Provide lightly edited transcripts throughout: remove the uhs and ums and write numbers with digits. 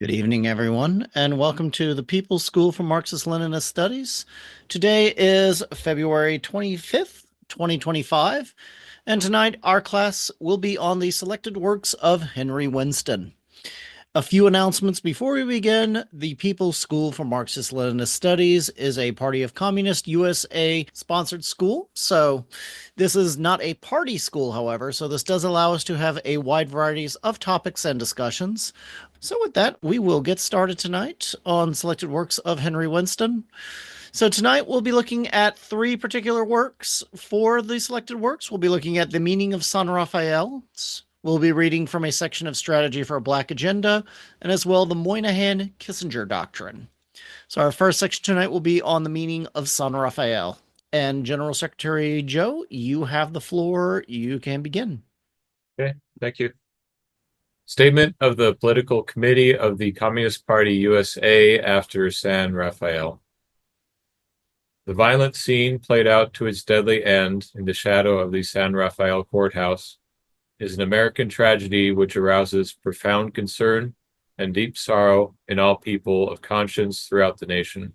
Good evening, everyone, and welcome to the People's School for Marxist-Leninist Studies. Today is February 25th, 2025, and tonight our class will be on the selected works of Winny Winston. A few announcements before we begin. The People's School for Marxist-Leninist Studies is a Party of Communist USA sponsored school. So this is not a party school, however, so this does allow us to have a wide variety of topics and discussions. So with that, we will get started tonight on selected works of Winny Winston. So tonight we'll be looking at three particular works. For the selected works, we'll be looking at The Meaning of San Rafael. We'll be reading from a section of Strategy for a Black Agenda, and as well the Moynihan-Kissinger Doctrine. So our first section tonight will be on the meaning of San Rafael. And General Secretary Joe, you have the floor. You can begin. Okay, thank you. Statement of the Political Committee of the Communist Party USA after San Rafael. The violent scene played out to its deadly end in the shadow of the San Rafael courthouse is an American tragedy which arouses profound concern and deep sorrow in all people of conscience throughout the nation.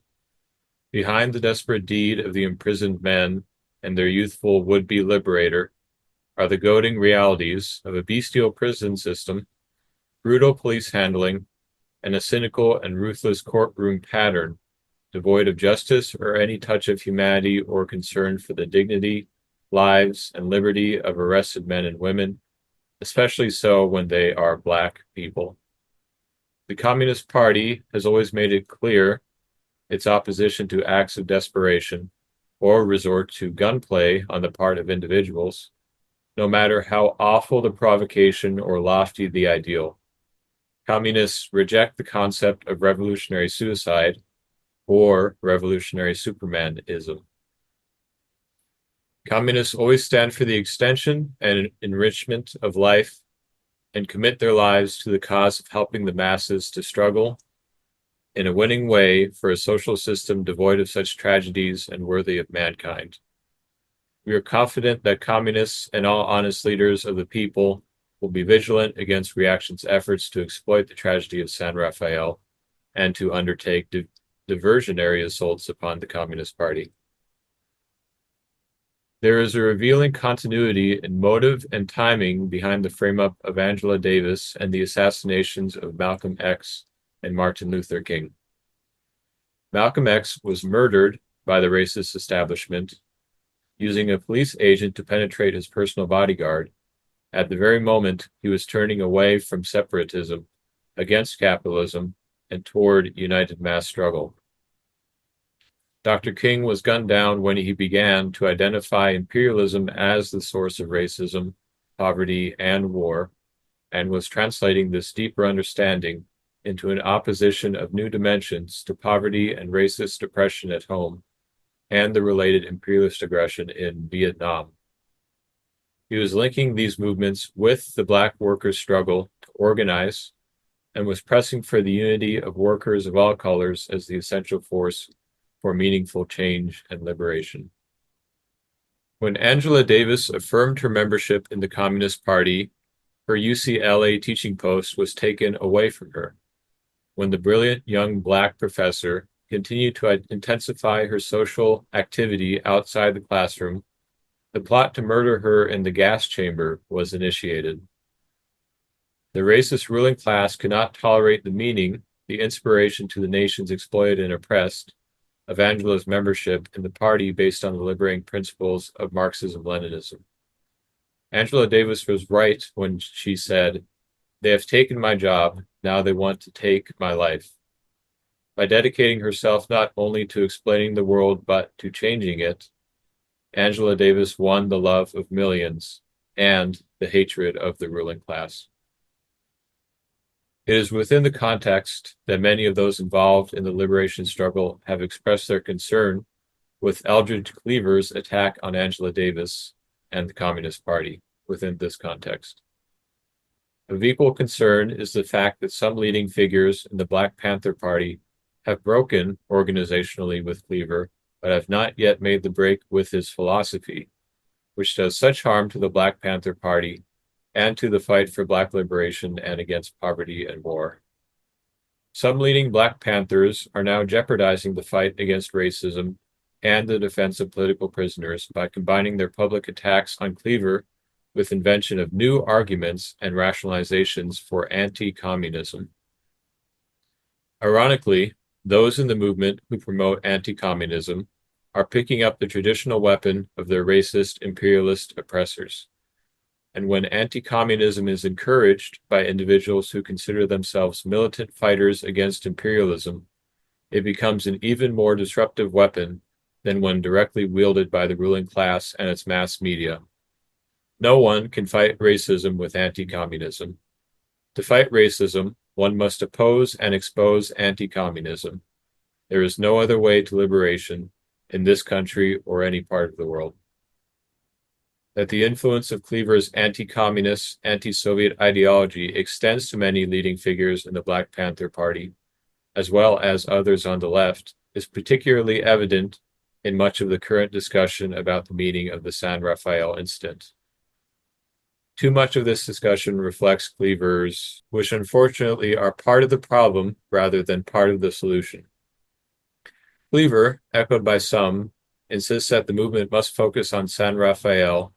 Behind the desperate deed of the imprisoned men and their youthful would-be liberator are the goading realities of a bestial prison system, brutal police handling, and a cynical and ruthless courtroom pattern devoid of justice or any touch of humanity or concern for the dignity, lives, and liberty of arrested men and women, especially so when they are Black people. The Communist Party has always made it clear its opposition to acts of desperation or resort to gunplay on the part of individuals, no matter how awful the provocation or lofty the ideal. Communists reject the concept of revolutionary suicide or revolutionary supermanism. Communists always stand for the extension and enrichment of life and commit their lives to the cause of helping the masses to struggle in a winning way for a social system devoid of such tragedies and worthy of mankind. We are confident that communists and all honest leaders of the people will be vigilant against reaction's efforts to exploit the tragedy of San Rafael and to undertake diversionary assaults upon the Communist Party. There is a revealing continuity in motive and timing behind the frame-up of Angela Davis and the assassinations of Malcolm X and Martin Luther King. Malcolm X was murdered by the racist establishment using a police agent to penetrate his personal bodyguard at the very moment he was turning away from separatism, against capitalism, and toward united mass struggle. Dr. King was gunned down when he began to identify imperialism as the source of racism, poverty, and war, and was translating this deeper understanding into an opposition of new dimensions to poverty and racist oppression at home and the related imperialist aggression in Vietnam. He was linking these movements with the Black workers' struggle to organize and was pressing for the unity of workers of all colors as the essential force for meaningful change and liberation. When Angela Davis affirmed her membership in the Communist Party, her UCLA teaching post was taken away from her. When the brilliant young Black professor continued to intensify her social activity outside the classroom, the plot to murder her in the gas chamber was initiated. The racist ruling class could not tolerate the meaning, the inspiration to the nations exploited and oppressed, of Angela's membership in the party based on the liberating principles of Marxism-Leninism. Angela Davis was right when she said, "They have taken my job, now they want to take my life." By dedicating herself not only to explaining the world but to changing it, Angela Davis won the love of millions and the hatred of the ruling class. It is within the context that many of those involved in the liberation struggle have expressed their concern with Eldridge Cleaver's attack on Angela Davis and the Communist Party within this context. Of equal concern is the fact that some leading figures in the Black Panther Party have broken organizationally with Cleaver, but have not yet made the break with his philosophy, which does such harm to the Black Panther Party and to the fight for Black liberation and against poverty and war. Some leading Black Panthers are now jeopardizing the fight against racism and the defense of political prisoners by combining their public attacks on Cleaver with invention of new arguments and rationalizations for anti-communism. Ironically, those in the movement who promote anti-communism are picking up the traditional weapon of their racist imperialist oppressors. And when anti-communism is encouraged by individuals who consider themselves militant fighters against imperialism, it becomes an even more disruptive weapon than when directly wielded by the ruling class and its mass media. No one can fight racism with anti-communism. To fight racism, one must oppose and expose anti-communism. There is no other way to liberation in this country or any part of the world. That the influence of Cleaver's anti-communist, anti-Soviet ideology extends to many leading figures in the Black Panther Party, as well as others on the left, is particularly evident in much of the current discussion about the meaning of the San Rafael incident. Too much of this discussion reflects Cleaver's, which unfortunately are part of the problem rather than part of the solution. Cleaver, echoed by some, insists that the movement must focus on San Rafael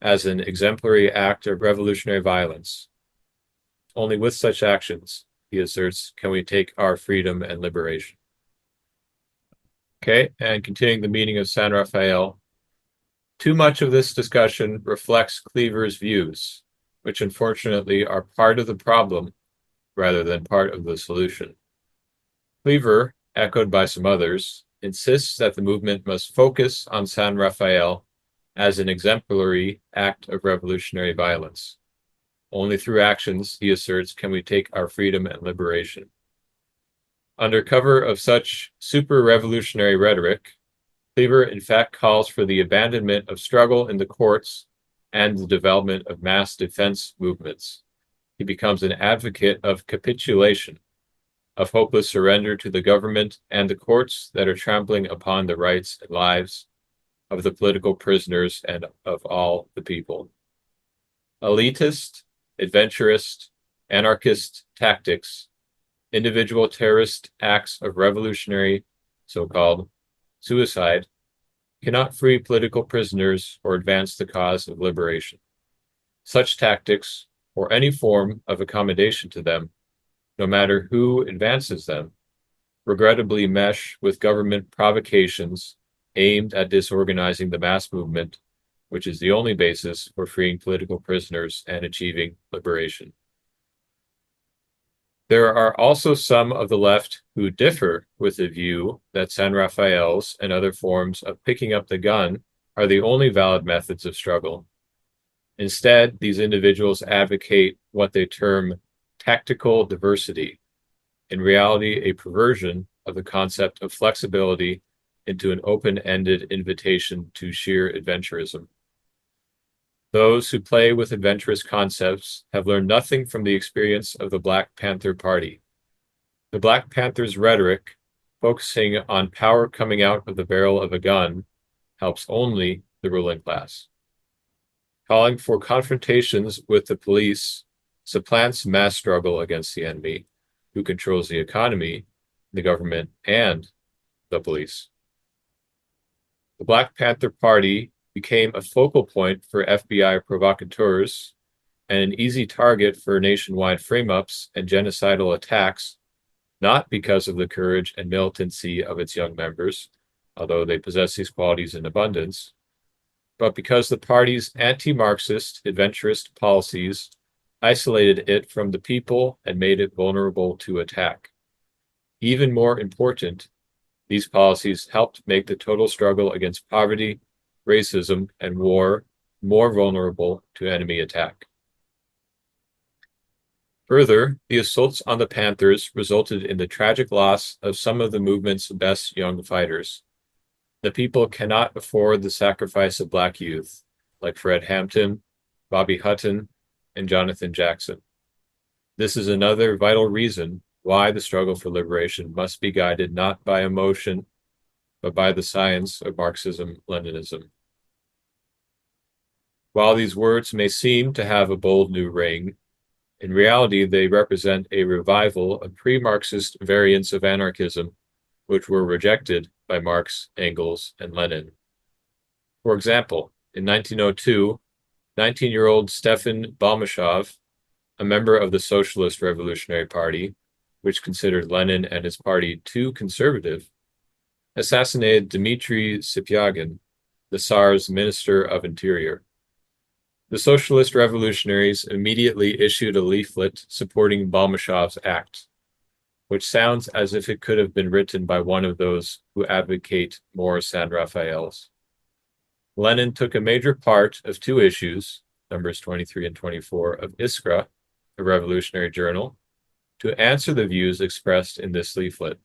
as an exemplary act of revolutionary violence. Only with such actions, he asserts, can we take our freedom and liberation. Okay, and continuing the meaning of San Rafael, too much of this discussion reflects Cleaver's views, which unfortunately are part of the problem rather than part of the solution. Cleaver, echoed by some others, insists that the movement must focus on San Rafael as an exemplary act of revolutionary violence. Only through actions, he asserts, can we take our freedom and liberation. Under cover of such super-revolutionary rhetoric, Cleaver in fact calls for the abandonment of struggle in the courts and the development of mass defense movements. He becomes an advocate of capitulation, of hopeless surrender to the government and the courts that are trampling upon the rights and lives of the political prisoners and of all the people. Elitist, adventurist, anarchist tactics, individual terrorist acts of revolutionary, so-called, suicide, cannot free political prisoners or advance the cause of liberation. Such tactics, or any form of accommodation to them, no matter who advances them, regrettably mesh with government provocations aimed at disorganizing the mass movement, which is the only basis for freeing political prisoners and achieving liberation. There are also some of the left who differ with the view that San Rafael's and other forms of picking up the gun are the only valid methods of struggle. Instead, these individuals advocate what they term tactical diversity, in reality a perversion of the concept of flexibility into an open-ended invitation to sheer adventurism. Those who play with adventurous concepts have learned nothing from the experience of the Black Panther Party. The Black Panthers' rhetoric, focusing on power coming out of the barrel of a gun, helps only the ruling class. Calling for confrontations with the police supplants mass struggle against the enemy, who controls the economy, the government, and the police. The Black Panther Party became a focal point for FBI provocateurs and an easy target for nationwide frame-ups and genocidal attacks, not because of the courage and militancy of its young members, although they possess these qualities in abundance, but because the party's anti-Marxist, adventurist policies isolated it from the people and made it vulnerable to attack. Even more important, these policies helped make the total struggle against poverty, racism, and war more vulnerable to enemy attack. Further, the assaults on the Panthers resulted in the tragic loss of some of the movement's best young fighters. The people cannot afford the sacrifice of Black youth, like Fred Hampton, Bobby Hutton, and Jonathan Jackson. This is another vital reason why the struggle for liberation must be guided not by emotion, but by the science of Marxism-Leninism. While these words may seem to have a bold new ring, In reality, they represent a revival of pre-Marxist variants of anarchism, which were rejected by Marx, Engels, and Lenin. For example, in 1902, 19-year-old Stefan Balmashov, a member of the Socialist Revolutionary Party, which considered Lenin and his party too conservative, assassinated Dmitry Sipyagin, the Tsar's Minister of Interior. The Socialist Revolutionaries immediately issued a leaflet supporting Balmashov's act, which sounds as if it could have been written by one of those who advocate more San Rafaels. Lenin took a major part of two issues, numbers 23 and 24, of Iskra, a revolutionary journal, to answer the views expressed in this leaflet.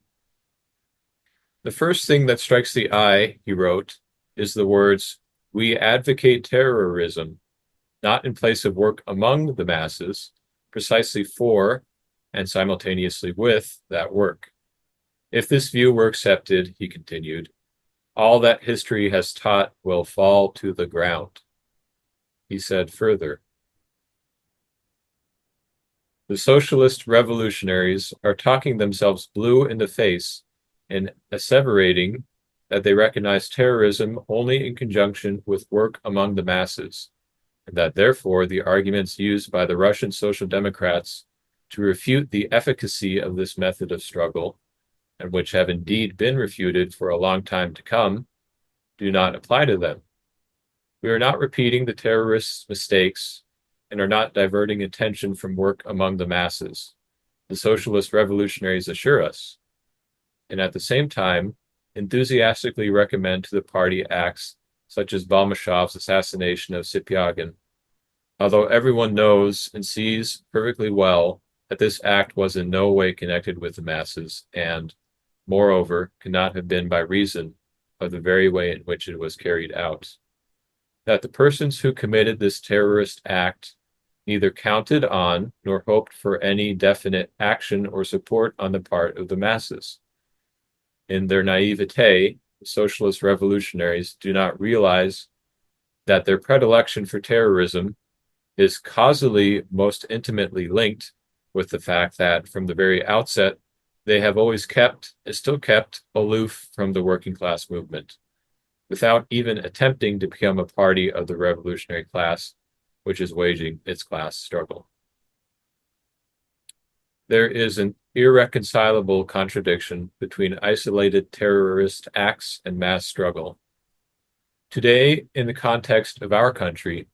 The first thing that strikes the eye, he wrote, is the words, "We advocate terrorism, not in place of work among the masses, precisely for and simultaneously with that work. If this view were accepted," he continued, "all that history has taught will fall to the ground." He said further, "The socialist revolutionaries are talking themselves blue in the face and asseverating that they recognize terrorism only in conjunction with work among the masses, and that therefore the arguments used by the Russian Social Democrats to refute the efficacy of this method of struggle, and which have indeed been refuted for a long time to come, do not apply to them. We are not repeating the terrorists' mistakes and are not diverting attention from work among the masses, the socialist revolutionaries assure us, and at the same time enthusiastically recommend to the party acts such as Balmashov's assassination of Sipyagin, although everyone knows and sees perfectly well that this act was in no way connected with the masses and, moreover, cannot have been by reason of the very way in which it was carried out. That the persons who committed this terrorist act neither counted on nor hoped for any definite action or support on the part of the masses. In their naivete, the socialist revolutionaries do not realize that their predilection for terrorism is causally most intimately linked with the fact that from the very outset they have always kept and still kept aloof from the working class movement, without even attempting to become a party of the revolutionary class which is waging its class struggle. There is an irreconcilable contradiction between isolated terrorist acts and mass struggle. Today, in the context of our country,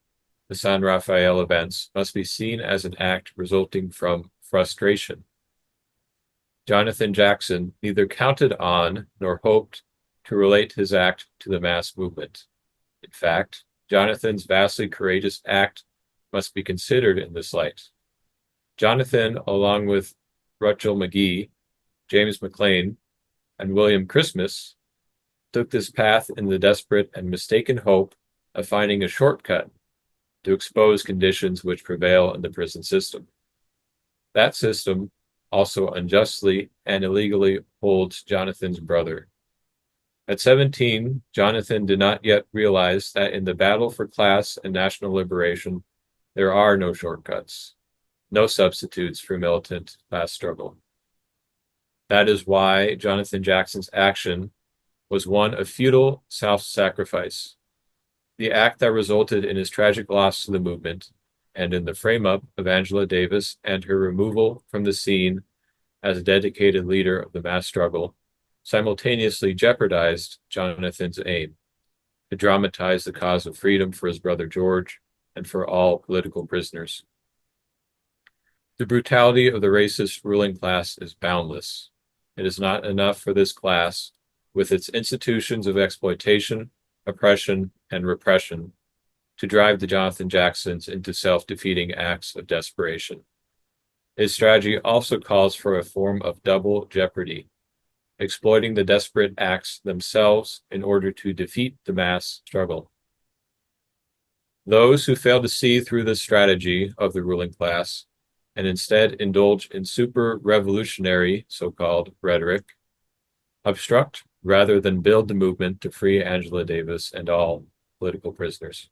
the San Rafael events must be seen as an act resulting from frustration. Jonathan Jackson neither counted on nor hoped to relate his act to the mass movement. In fact, Jonathan's vastly courageous act must be considered in this light. Jonathan, along with Rachel McGee, James McLean, and William Christmas, took this path in the desperate and mistaken hope of finding a shortcut to expose conditions which prevail in the prison system. That system also unjustly and illegally holds Jonathan's brother. At 17, Jonathan did not yet realize that in the battle for class and national liberation, there are no shortcuts, no substitutes for militant class struggle. That is why Jonathan Jackson's action was one of futile self-sacrifice, the act that resulted in his tragic loss to the movement and in the frame-up of Angela Davis and her removal from the scene as a dedicated leader of the mass struggle, simultaneously jeopardized Jonathan's aim to dramatize the cause of freedom for his brother George and for all political prisoners. The brutality of the racist ruling class is boundless. It is not enough for this class, with its institutions of exploitation, oppression, and repression, to drive the Jonathan Jacksons into self-defeating acts of desperation. His strategy also calls for a form of double jeopardy, exploiting the desperate acts themselves in order to defeat the mass struggle. Those who fail to see through this strategy of the ruling class and instead indulge in super-revolutionary, so-called rhetoric, obstruct rather than build the movement to free Angela Davis and all political prisoners.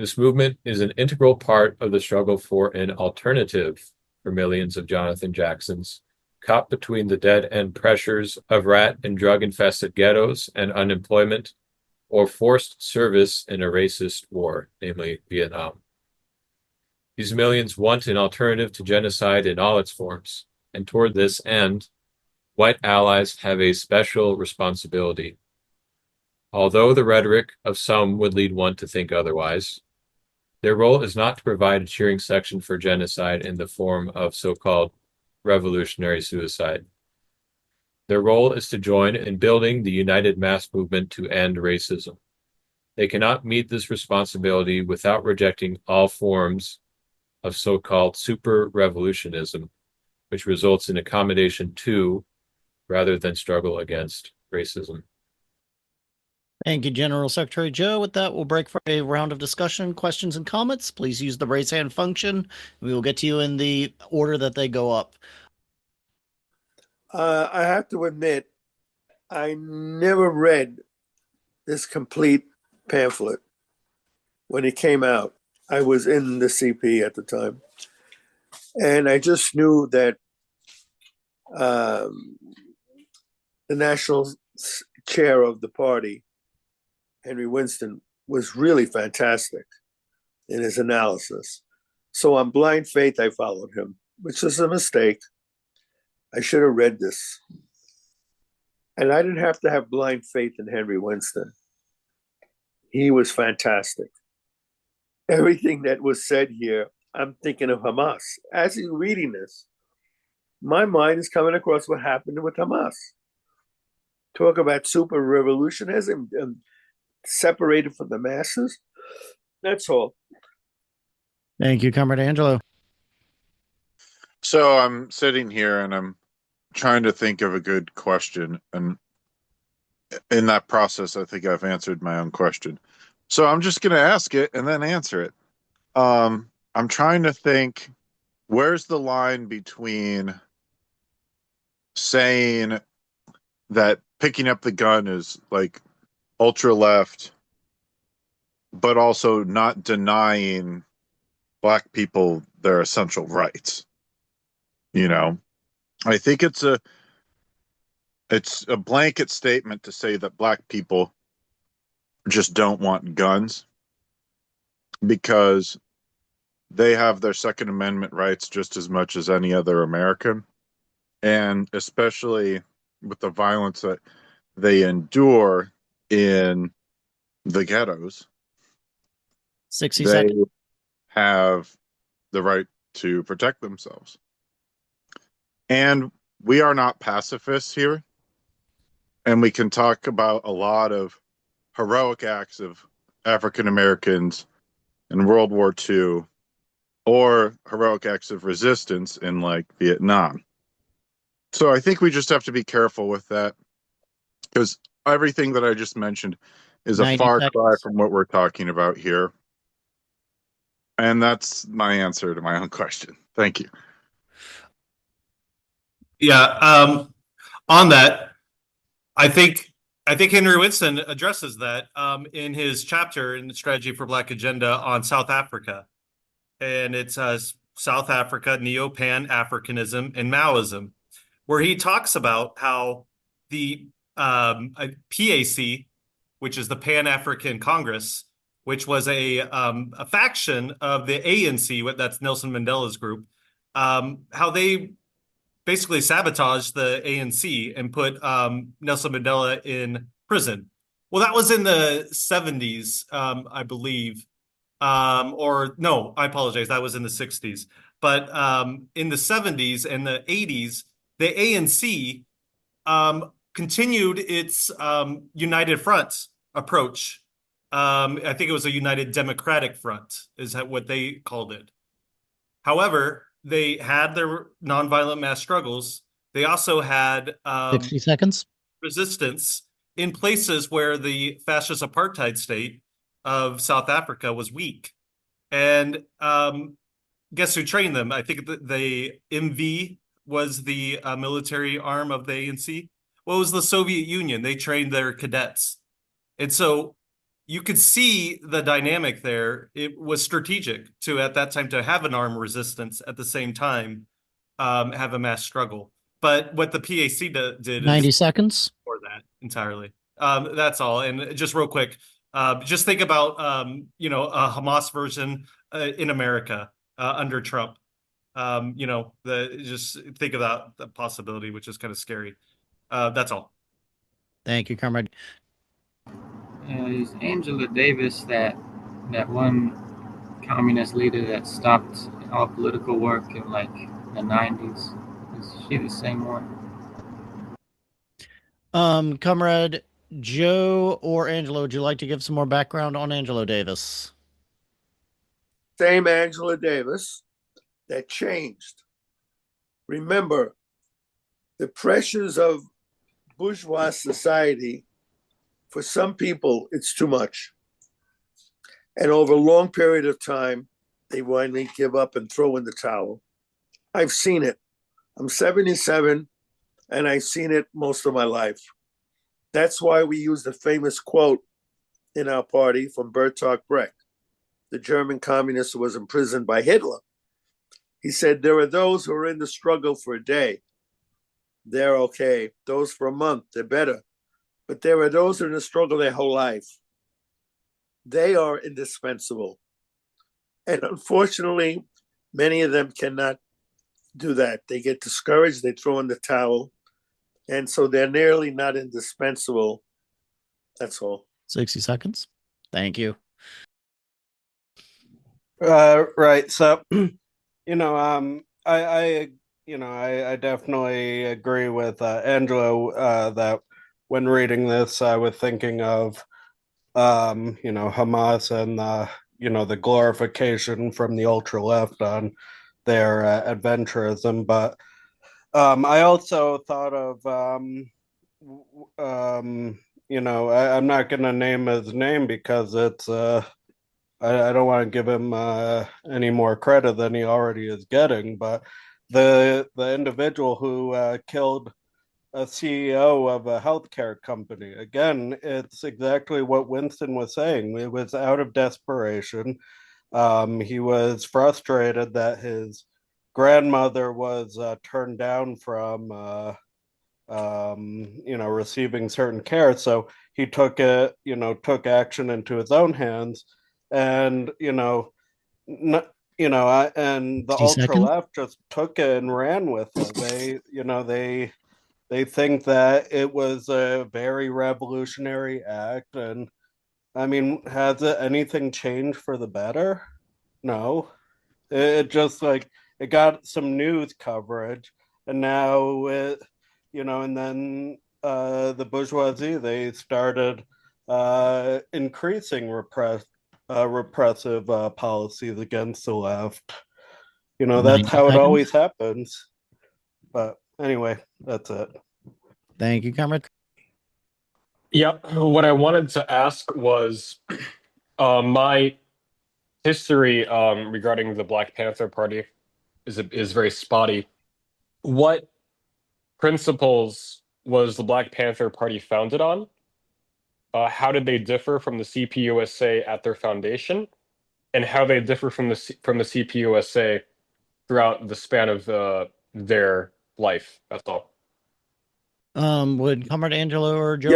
This movement is an integral part of the struggle for an alternative for millions of Jonathan Jacksons, caught between the dead-end pressures of rat and drug-infested ghettos and unemployment, or forced service in a racist war, namely Vietnam. These millions want an alternative to genocide in all its forms, and toward this end, white allies have a special responsibility. Although the rhetoric of some would lead one to think otherwise, their role is not to provide a cheering section for genocide in the form of so-called revolutionary suicide. Their role is to join in building the united mass movement to end racism. They cannot meet this responsibility without rejecting all forms of so-called super-revolutionism, which results in accommodation to, rather than struggle against, racism. Thank you, General Secretary Joe. With that, we'll break for a round of discussion, questions, and comments. Please use the raise hand function. We will get to you in the order that they go up. I have to admit, I never read this complete pamphlet when it came out. I was in the CP at the time. And I just knew that the national chair of the party, Henry Winston, was really fantastic in his analysis. So on blind faith, I followed him, which is a mistake. I should have read this. And I didn't have to have blind faith in Henry Winston. He was fantastic. Everything that was said here, I'm thinking of Hamas. As he's reading this, my mind is coming across what happened with Hamas. Talk about super revolutionism separated from the masses. That's all. Thank you, Comrade Angelo. So I'm sitting here and I'm trying to think of a good question. And in that process, I think I've answered my own question. So I'm just going to ask it and then answer it. I'm trying to think, where's the line between saying that picking up the gun is like ultra left, but also not denying Black people their essential rights? You know, I think it's a blanket statement to say that Black people just don't want guns because they have their Second Amendment rights just as much as any other American. And especially with the violence that they endure in the ghettos, 60 they seconds. have the right to protect themselves. And we are not pacifists here. And we can talk about a lot of heroic acts of African Americans in World War II or heroic acts of resistance in like Vietnam. So I think we just have to be careful with that because everything that I just mentioned is a 90 far seconds. cry from what we're talking about here. And that's my answer to my own question. Thank you. Yeah. On that, I think Henry Winston addresses that in his chapter in the Strategy for Black Agenda on South Africa. And it's South Africa, Neo-Pan-Africanism, and Maoism, where he talks about how the PAC, which is the Pan-African Congress, which was a faction of the ANC, that's Nelson Mandela's group, how they basically sabotaged the ANC and put Nelson Mandela in prison. Well, that was in the 70s, I believe. Or no, I apologize. That was in the 60s. But in the 70s and the 80s, the ANC continued its United Front approach. I think it was a United Democratic Front, is what they called it. However, they had their nonviolent mass struggles. They also had 60 seconds. resistance in places where the fascist apartheid state of South Africa was weak. And guess who trained them? I think the MV was the military arm of the ANC. Well, it was the Soviet Union. They trained their cadets. And so you could see the dynamic there. It was strategic to, at that time, to have an armed resistance at the same time, have a mass struggle. But what the PAC did 90 is seconds. for that entirely. That's all. And just real quick, just think about, a Hamas version in America under Trump. Just think about the possibility, which is kind of scary. That's all. Thank you, Comrade. Is Angela Davis that one communist leader that stopped all political work in like the 90s? Is she the same one? Comrade Joe or Angelo, would you like to give some more background on Angelo Davis? Same Angela Davis that changed. Remember, the pressures of bourgeois society, for some people, it's too much. And over a long period of time, they finally give up and throw in the towel. I've seen it. I'm 77, and I've seen it most of my life. That's why we use the famous quote in our party from Bertolt Brecht, the German communist who was imprisoned by Hitler. He said, there are those who are in the struggle for a day. They're okay. Those for a month, they're better. But there are those who are in the struggle their whole life. They are indispensable. And unfortunately, many of them cannot do that. They get discouraged, they throw in the towel. And so they're nearly not indispensable. That's all. 60 seconds. Thank you. Right. So, I definitely agree with Angelo that when reading this, I was thinking of, Hamas and, the glorification from the ultra left on their adventurism. But I also thought of, I'm not going to name his name because it's, I don't want to give him any more credit than he already is getting, but the individual who killed a CEO of a healthcare company, again, it's exactly what Winston was saying. It was out of desperation. He was frustrated that his grandmother was turned down from, receiving certain care. So he took action into his own hands. And and the ultra left just took it and ran with it. They think that it was a very revolutionary act, and I mean, has it anything changed for the better? No. It just it got some news coverage, and now and then the bourgeoisie, they started increasing repressive policies against the left. That's how it always happens. But anyway, that's it. Thank you, Comrade. Yep. What I wanted to ask was my history regarding the Black Panther Party is very spotty. What principles was the Black Panther Party founded on? How did they differ from the CPUSA at their foundation, and how they differ from the CPUSA throughout the span of their life? That's all. Would Comrade Angelo or Joe?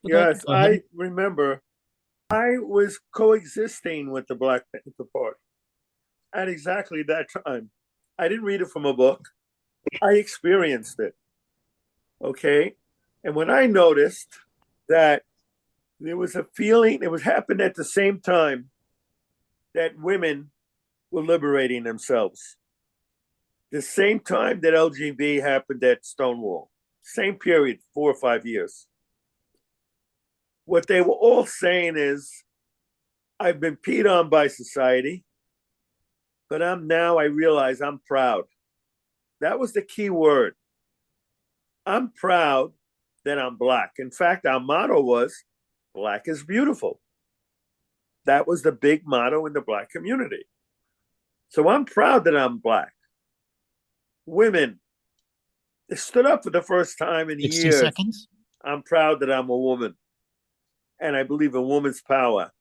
Yes. I remember I was coexisting with the Black Panther Party at exactly that time. I didn't read it from a book. I experienced it. Okay. And when I noticed that there was a feeling, it was happened at the same time that women were liberating themselves. The same time that LGB happened at Stonewall. Same period, 4 or 5 years. What they were all saying is, I've been peed on by society, but I realize I'm proud. That was the key word. I'm proud that I'm Black. In fact, our motto was, Black is beautiful. That was the big motto in the Black community. So I'm proud that I'm Black. Women, they stood up for the first time in 60 years. seconds. I'm proud that I'm a woman. and I believe in women's power.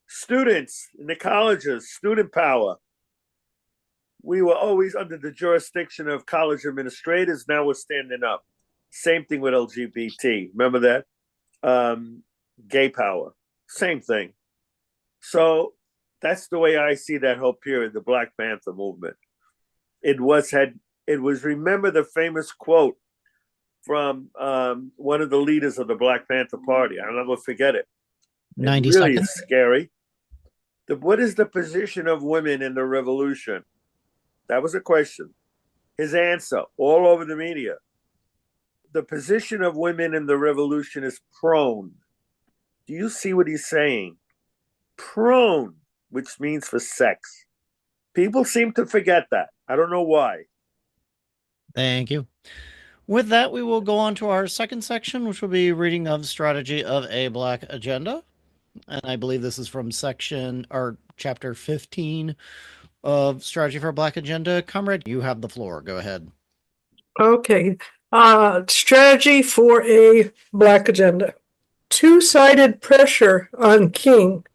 Students in the colleges, student power. We were always under the jurisdiction of college administrators. Now we're standing up. Same thing with LGBT. Remember that? Gay power. Same thing. So that's the way I see that whole period, the Black Panther movement. It was remember the famous quote from one of the leaders of the Black Panther Party. I'll never forget it. 90 really seconds. Is scary. What is the position of women in the revolution? That was a question. His answer, all over the media. The position of women in the revolution is prone. Do you see what he's saying? Prone, which means for sex. People seem to forget that. I don't know why. Thank you. With that, we will go on to our second section, which will be reading of Strategy of a Black Agenda. And I believe this is from chapter 15 of Strategy for a Black Agenda. Comrade, you have the floor. Go ahead. Okay. Strategy for a Black Agenda. Two-sided pressure on King.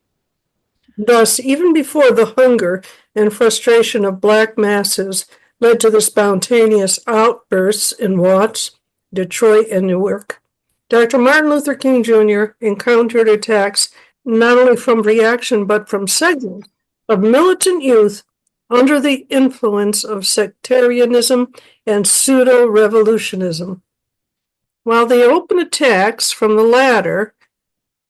Thus, even before the hunger and frustration of Black masses led to the spontaneous outbursts in Watts, Detroit, and Newark, Dr. Martin Luther King Jr. encountered attacks not only from reaction but from segments of militant youth under the influence of sectarianism and pseudo-revolutionism. While the open attacks from the latter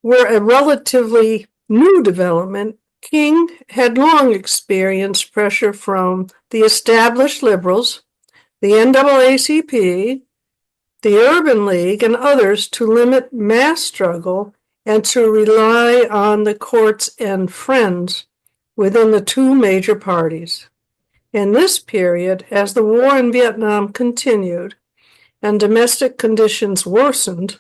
were a relatively new development, King had long experienced pressure from the established liberals, the NAACP, the Urban League, and others to limit mass struggle and to rely on the courts and friends within the two major parties. In this period, as the war in Vietnam continued and domestic conditions worsened,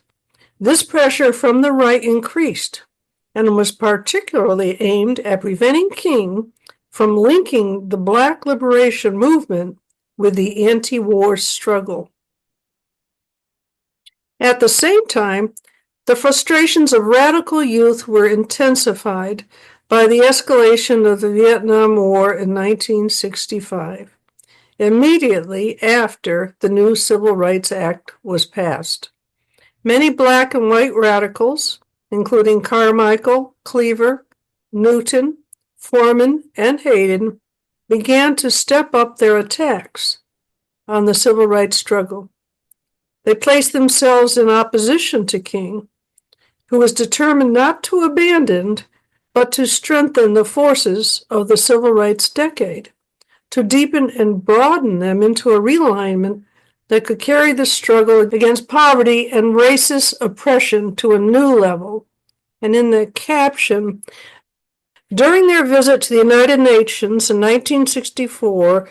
this pressure from the right increased and was particularly aimed at preventing King from linking the Black liberation movement with the anti-war struggle. At the same time, the frustrations of radical youth were intensified by the escalation of the Vietnam War in 1965, immediately after the new Civil Rights Act was passed. Many Black and white radicals, including Carmichael, Cleaver, Newton, Foreman, and Hayden, began to step up their attacks on the civil rights struggle. They placed themselves in opposition to King, who was determined not to abandon, but to strengthen the forces of the civil rights decade, to deepen and broaden them into a realignment that could carry the struggle against poverty and racist oppression to a new level. And in the caption, during their visit to the United Nations in 1964,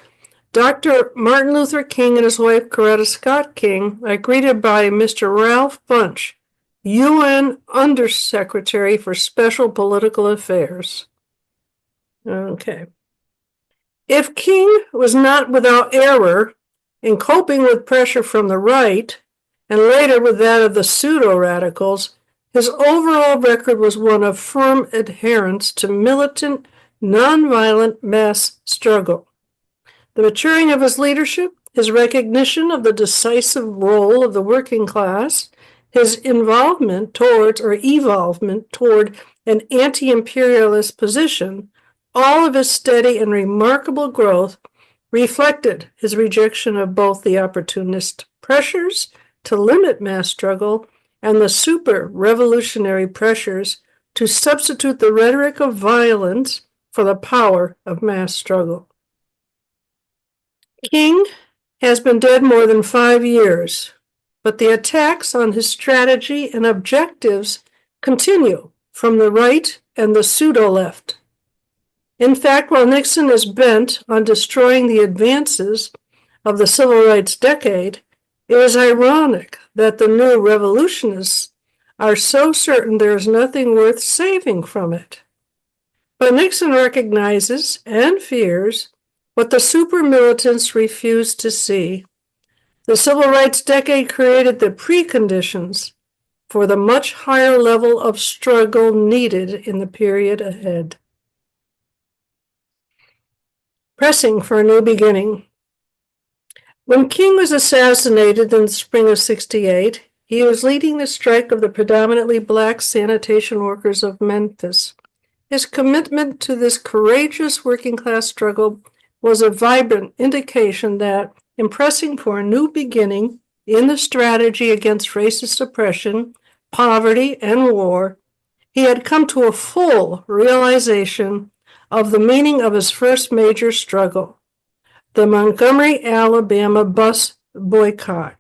Dr. Martin Luther King and his wife, Coretta Scott King, are greeted by Mr. Ralph Bunche, UN Undersecretary for Special Political Affairs. Okay. If King was not without error in coping with pressure from the right, and later with that of the pseudo-radicals, his overall record was one of firm adherence to militant, nonviolent mass struggle. The maturing of his leadership, his recognition of the decisive role of the working class, his evolvement toward an anti-imperialist position, all of his steady and remarkable growth reflected his rejection of both the opportunist pressures to limit mass struggle and the super-revolutionary pressures to substitute the rhetoric of violence for the power of mass struggle. King has been dead more than 5 years, but the attacks on his strategy and objectives continue from the right and the pseudo-left. In fact, while Nixon is bent on destroying the advances of the civil rights decade, it is ironic that the new revolutionists are so certain there is nothing worth saving from it. But Nixon recognizes and fears what the super militants refuse to see. The civil rights decade created the preconditions for the much higher level of struggle needed in the period ahead. Pressing for a new beginning. When King was assassinated in the spring of '68, he was leading the strike of the predominantly black sanitation workers of Memphis. His commitment to this courageous working-class struggle was a vibrant indication that, in pressing for a new beginning in the strategy against racist oppression, poverty, and war, he had come to a full realization of the meaning of his first major struggle, the Montgomery, Alabama bus boycott.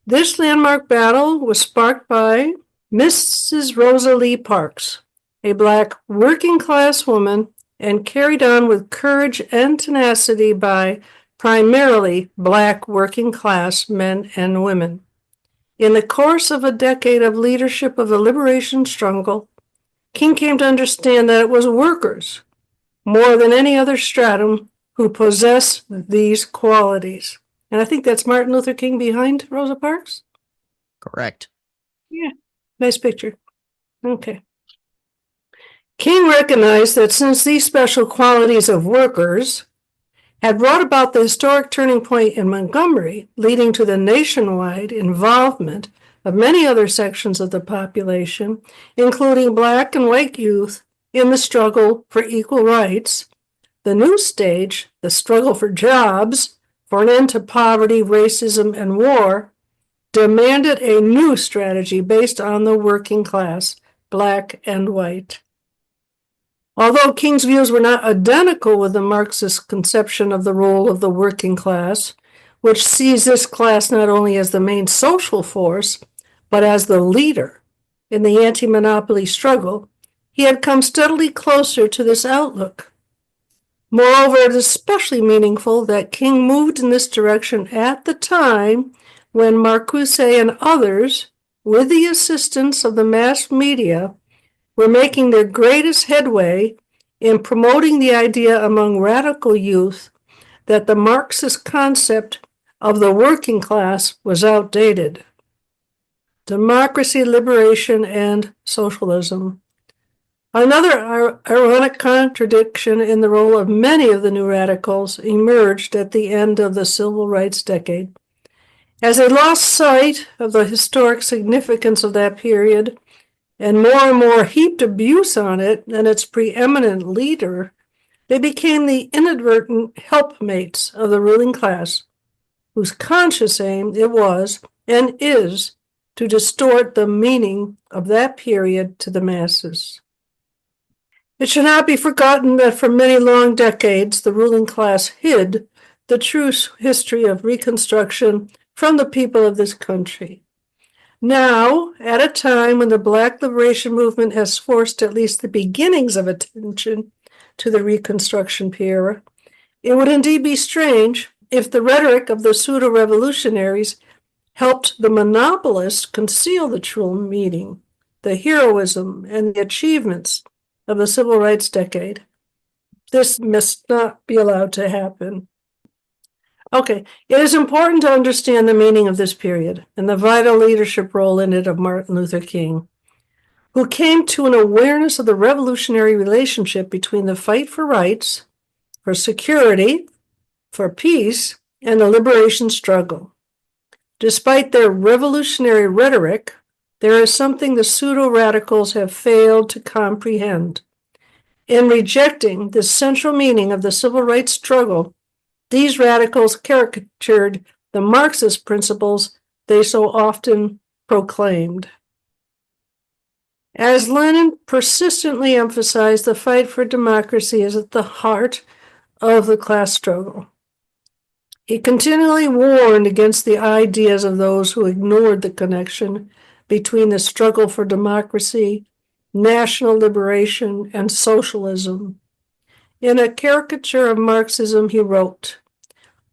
This landmark battle was sparked by Mrs. Rosa Lee Parks, a black working-class woman, and carried on with courage and tenacity by primarily black working-class men and women. In the course of a decade of leadership of the liberation struggle, King came to understand that it was workers, more than any other stratum, who possess these qualities. And I think that's Martin Luther King behind Rosa Parks. Correct. Yeah, nice picture. Okay. King recognized that since these special qualities of workers had brought about the historic turning point in Montgomery, leading to the nationwide involvement of many other sections of the population, including black and white youth, in the struggle for equal rights, the new stage, the struggle for jobs, for an end to poverty, racism, and war, demanded a new strategy based on the working class, black and white. Although King's views were not identical with the Marxist conception of the role of the working class, which sees this class not only as the main social force, but as the leader in the anti-monopoly struggle, he had come steadily closer to this outlook. Moreover, it is especially meaningful that King moved in this direction at the time when Marcuse and others, with the assistance of the mass media, were making their greatest headway in promoting the idea among radical youth that the Marxist concept of the working class was outdated. Democracy, liberation, and socialism. Another ironic contradiction in the role of many of the new radicals emerged at the end of the civil rights decade. As they lost sight of the historic significance of that period, and more heaped abuse on it and its preeminent leader, they became the inadvertent helpmates of the ruling class, whose conscious aim it was and is to distort the meaning of that period to the masses. It should not be forgotten that for many long decades, the ruling class hid the true history of Reconstruction from the people of this country. Now, at a time when the Black liberation movement has forced at least the beginnings of attention to the Reconstruction era, it would indeed be strange if the rhetoric of the pseudo-revolutionaries helped the monopolists conceal the true meaning, the heroism, and the achievements of the civil rights decade. This must not be allowed to happen. Okay, it is important to understand the meaning of this period and the vital leadership role in it of Martin Luther King, who came to an awareness of the revolutionary relationship between the fight for rights, for security, for peace, and the liberation struggle. Despite their revolutionary rhetoric, there is something the pseudo-radicals have failed to comprehend. In rejecting the central meaning of the civil rights struggle, these radicals caricatured the Marxist principles they so often proclaimed. As Lenin persistently emphasized, the fight for democracy is at the heart of the class struggle. He continually warned against the ideas of those who ignored the connection between the struggle for democracy, national liberation, and socialism. In a caricature of Marxism, he wrote,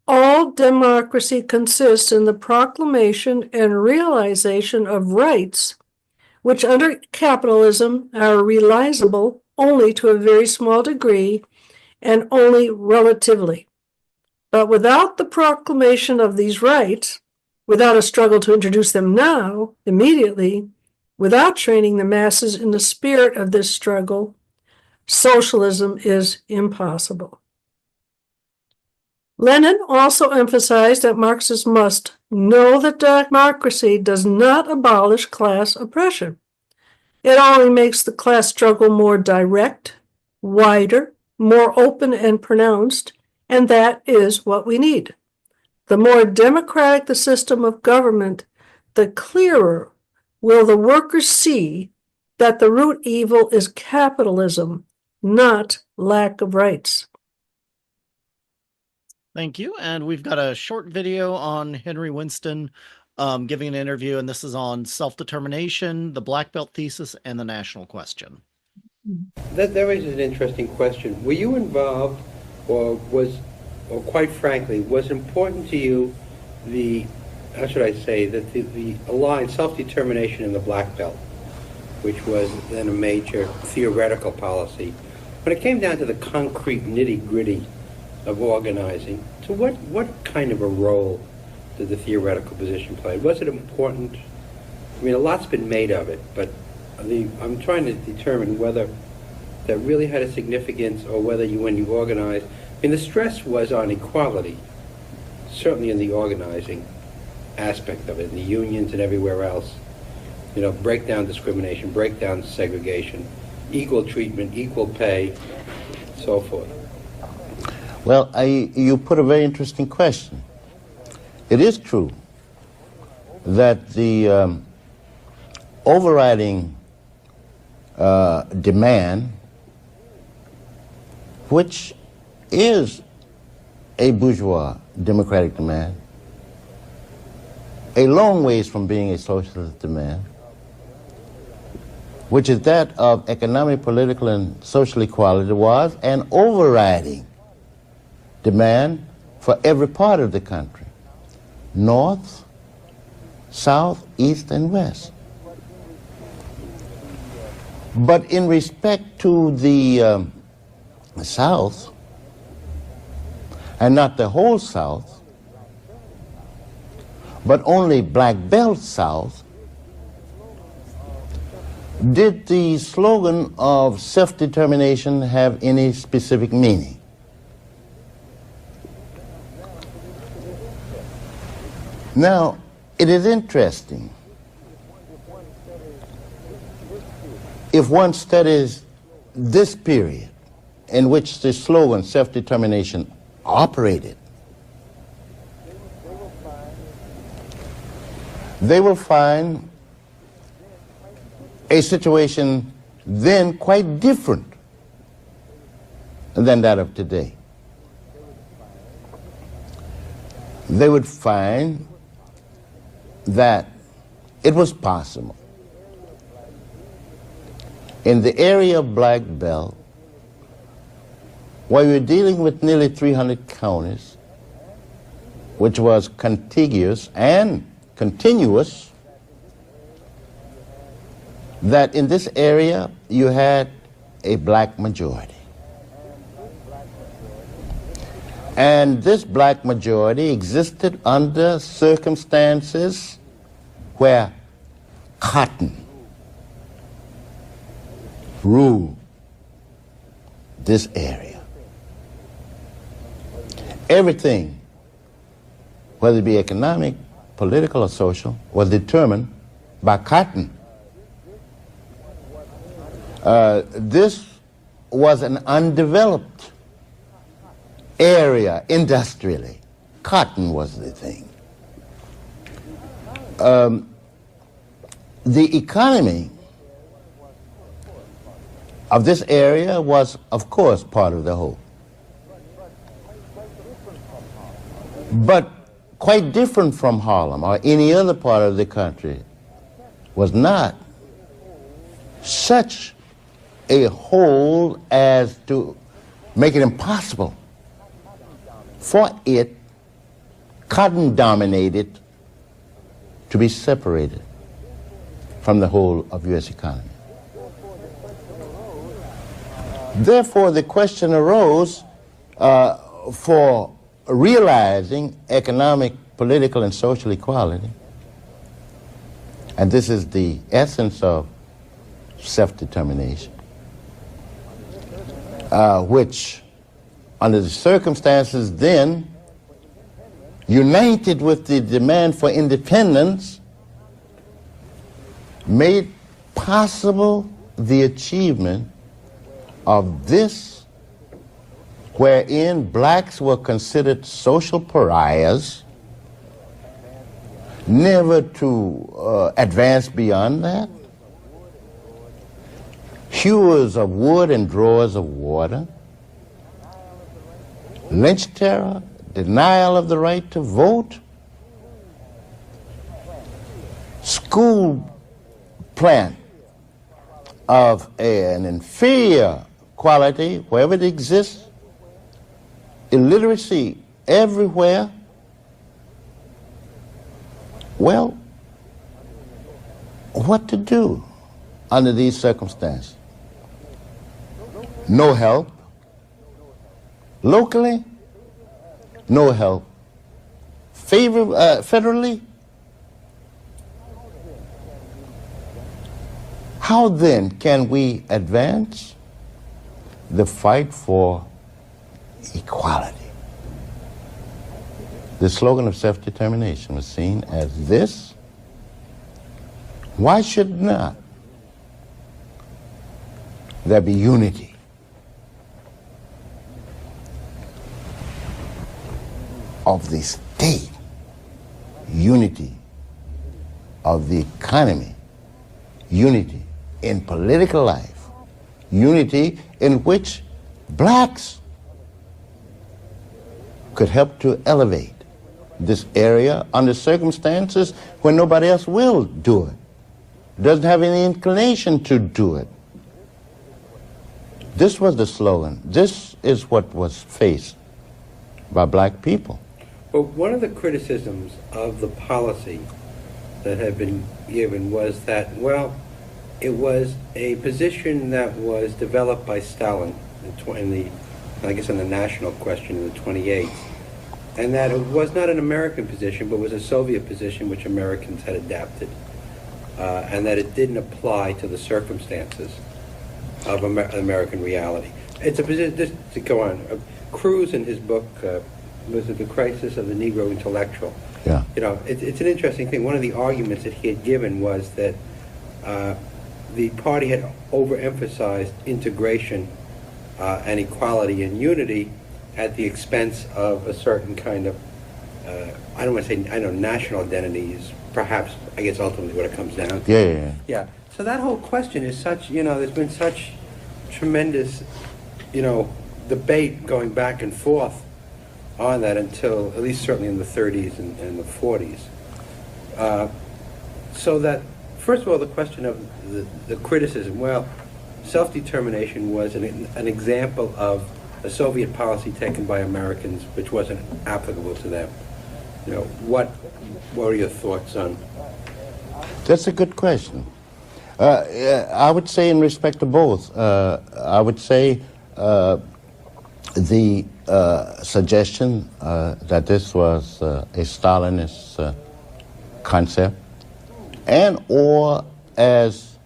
"All democracy consists in the proclamation and realization of rights, which under capitalism are realizable only to a very small degree and only relatively. But without the proclamation of these rights, without a struggle to introduce them now, immediately, Without training the masses in the spirit of this struggle, socialism is impossible. Lenin also emphasized that Marxists must know that democracy does not abolish class oppression. It only makes the class struggle more direct, wider, more open and pronounced, and that is what we need. The more democratic the system of government, the clearer will the workers see that the root evil is capitalism, not lack of rights. Thank you. And we've got a short video on Henry Winston giving an interview, and this is on self-determination, the Black Belt Thesis, and the national question. That raises an interesting question. Were you involved, or quite frankly, was important to you how should I say, that the alliance, self-determination in the Black Belt, which was then a major theoretical policy, when it came down to the concrete nitty-gritty of organizing, so what kind of a role did the theoretical position play? Was it important? I mean, a lot's been made of it, but I'm trying to determine whether that really had a significance, or whether when you organized, I mean, the stress was on equality, certainly in the organizing aspect of it, in the unions and everywhere else. You know, break down discrimination, break down segregation, equal treatment, equal pay, so forth. Well, you put a very interesting question. It is true that the overriding demand, which is a bourgeois democratic demand, a long ways from being a socialist demand, which is that of economic, political, and social equality, was an overriding demand for every part of the country, north, south, east, and west. But in respect to the South, and not the whole South, but only Black Belt South, did the slogan of self-determination have any specific meaning? Now, it is interesting. If one studies this period in which the slogan self-determination operated, they will find a situation then quite different than that of today. They would find that it was possible in the area of Black Belt, where we were dealing with nearly 300 counties, which was contiguous and continuous, that in this area you had a black majority. And this black majority existed under circumstances where cotton ruled this area. Everything, whether it be economic, political, or social, was determined by cotton. This was an undeveloped area industrially. Cotton was the thing. The economy of this area was, of course, part of the whole. But quite different from Harlem or any other part of the country, was not such a whole as to make it impossible for it, cotton dominated, to be separated from the whole of U.S. economy. Therefore, the question arose for realizing economic, political, and social equality. And this is the essence of self-determination, which, under the circumstances then, united with the demand for independence, made possible the achievement of this, wherein blacks were considered social pariahs, never to advance beyond that, hewers of wood and drawers of water, lynch terror, denial of the right to vote, school plant of an inferior quality wherever it exists, illiteracy everywhere. Well, what to do under these circumstances? No help locally, no help federally. How then can we advance the fight for equality? The slogan of self-determination was seen as this. Why should not there be unity? Of the state, unity of the economy, unity in political life, unity in which blacks could help to elevate this area under circumstances when nobody else will do it, doesn't have any inclination to do it. This was the slogan. This is what was faced by black people. But one of the criticisms of the policy that had been given was that, well, it was a position that was developed by Stalin in the national question in the 28th, and that it was not an American position, but was a Soviet position which Americans had adapted, and that it didn't apply to the circumstances of American reality. It's a position, just to go on, Cruz in his book, was it The Crisis of the Negro Intellectual? Yeah. You know, it's an interesting thing. One of the arguments that he had given was that the party had overemphasized integration and equality and unity at the expense of a certain kind of, I don't want to say, national identity is perhaps, I guess, ultimately what it comes down to. Yeah. So that whole question is such, there's been such tremendous, debate going back and forth on that until, at least certainly in the 30s and the 40s. So that, first of all, the question of the criticism, well, self-determination was an example of a Soviet policy taken by Americans which wasn't applicable to them. What are your thoughts on? That's a good question. I would say in respect to both. I would say the suggestion that this was a Stalinist concept, and or as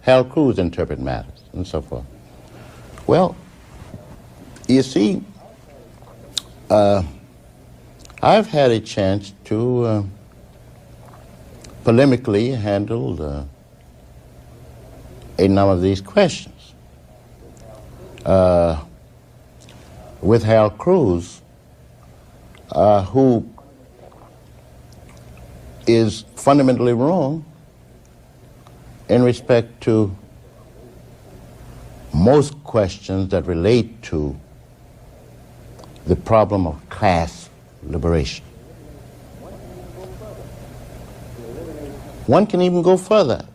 Harold Cruz interpret matters, and so forth. Well, you see, I've had a chance to polemically handle a number of these questions. With Harold Cruz, who is fundamentally wrong in respect to most questions that relate to the problem of class liberation. One can even go further,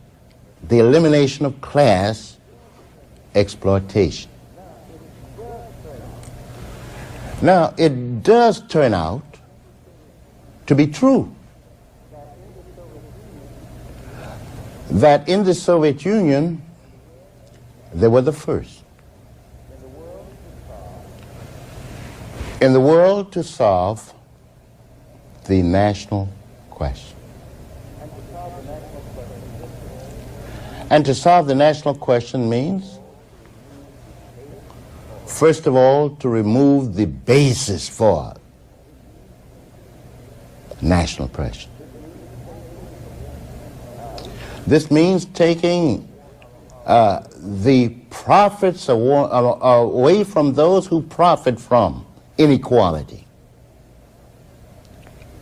the elimination of class exploitation. Now, it does turn out to be true that in the Soviet Union, they were the first in the world to solve the national question. And to solve the national question means, first of all, to remove the basis for national pressure. This means taking the profits away from those who profit from inequality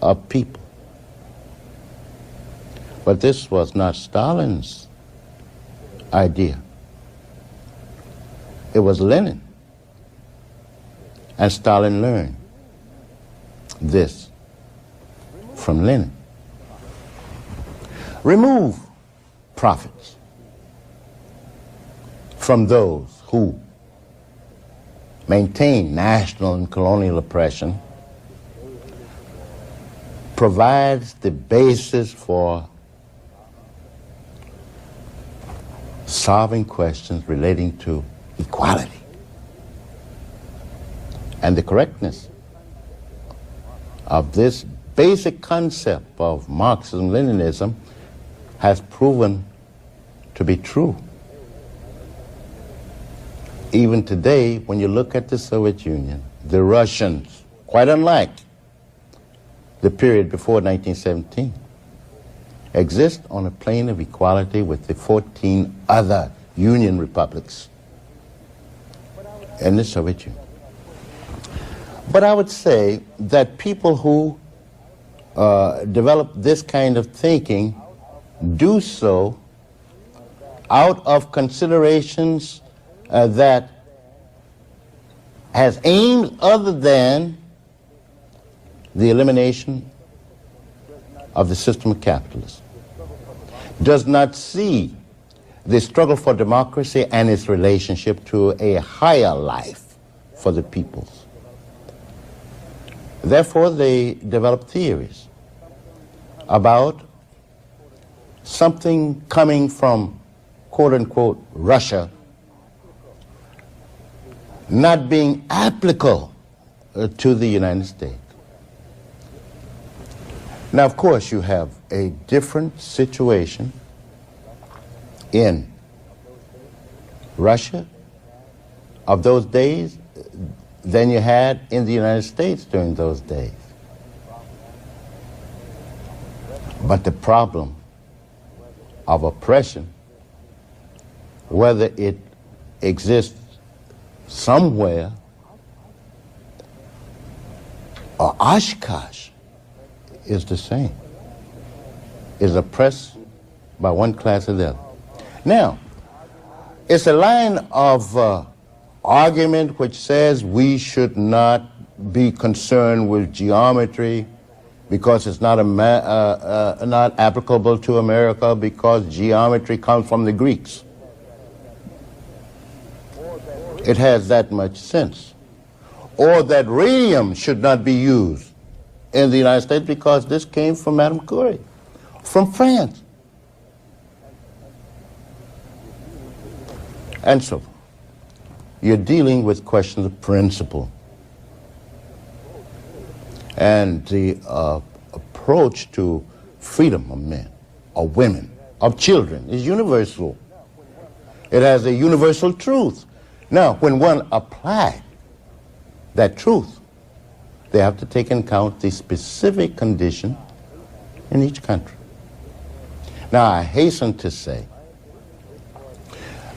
of people. But this was not Stalin's idea. It was Lenin. And Stalin learned this from Lenin. Remove profits from those who maintain national and colonial oppression, provides the basis for solving questions relating to equality. And the correctness of this basic concept of Marxism-Leninism has proven to be true. Even today, when you look at the Soviet Union, the Russians, quite unlike the period before 1917, exist on a plane of equality with the 14 other Union republics in the Soviet Union. But I would say that people who develop this kind of thinking do so out of considerations that has aims other than the elimination of the system of capitalism, does not see the struggle for democracy and its relationship to a higher life for the peoples. Therefore, they develop theories about something coming from, quote-unquote, Russia not being applicable to the United States. Now, of course, you have a different situation in Russia of those days than you had in the United States during those days. But the problem of oppression, whether it exists somewhere or Oshkosh, is the same, is oppressed by one class or the other. Now, it's a line of argument which says we should not be concerned with geometry because it's not applicable to America because geometry comes from the Greeks. It has that much sense. Or that radium should not be used in the United States because this came from Madame Curie, from France. And so forth. You're dealing with questions of principle. And the approach to freedom of men, of women, of children is universal. It has a universal truth. Now, when one applies that truth, they have to take into account the specific condition in each country. Now, I hasten to say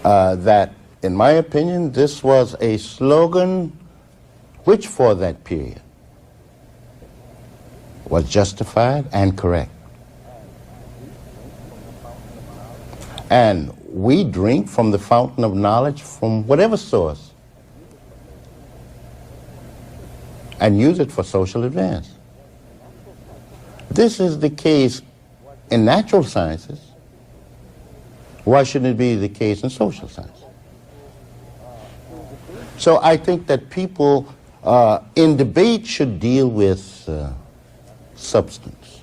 that, in my opinion, this was a slogan which, for that period, was justified and correct. And we drink from the fountain of knowledge from whatever source and use it for social advance. This is the case in natural sciences. Why shouldn't it be the case in social science? So I think that people in debate should deal with substance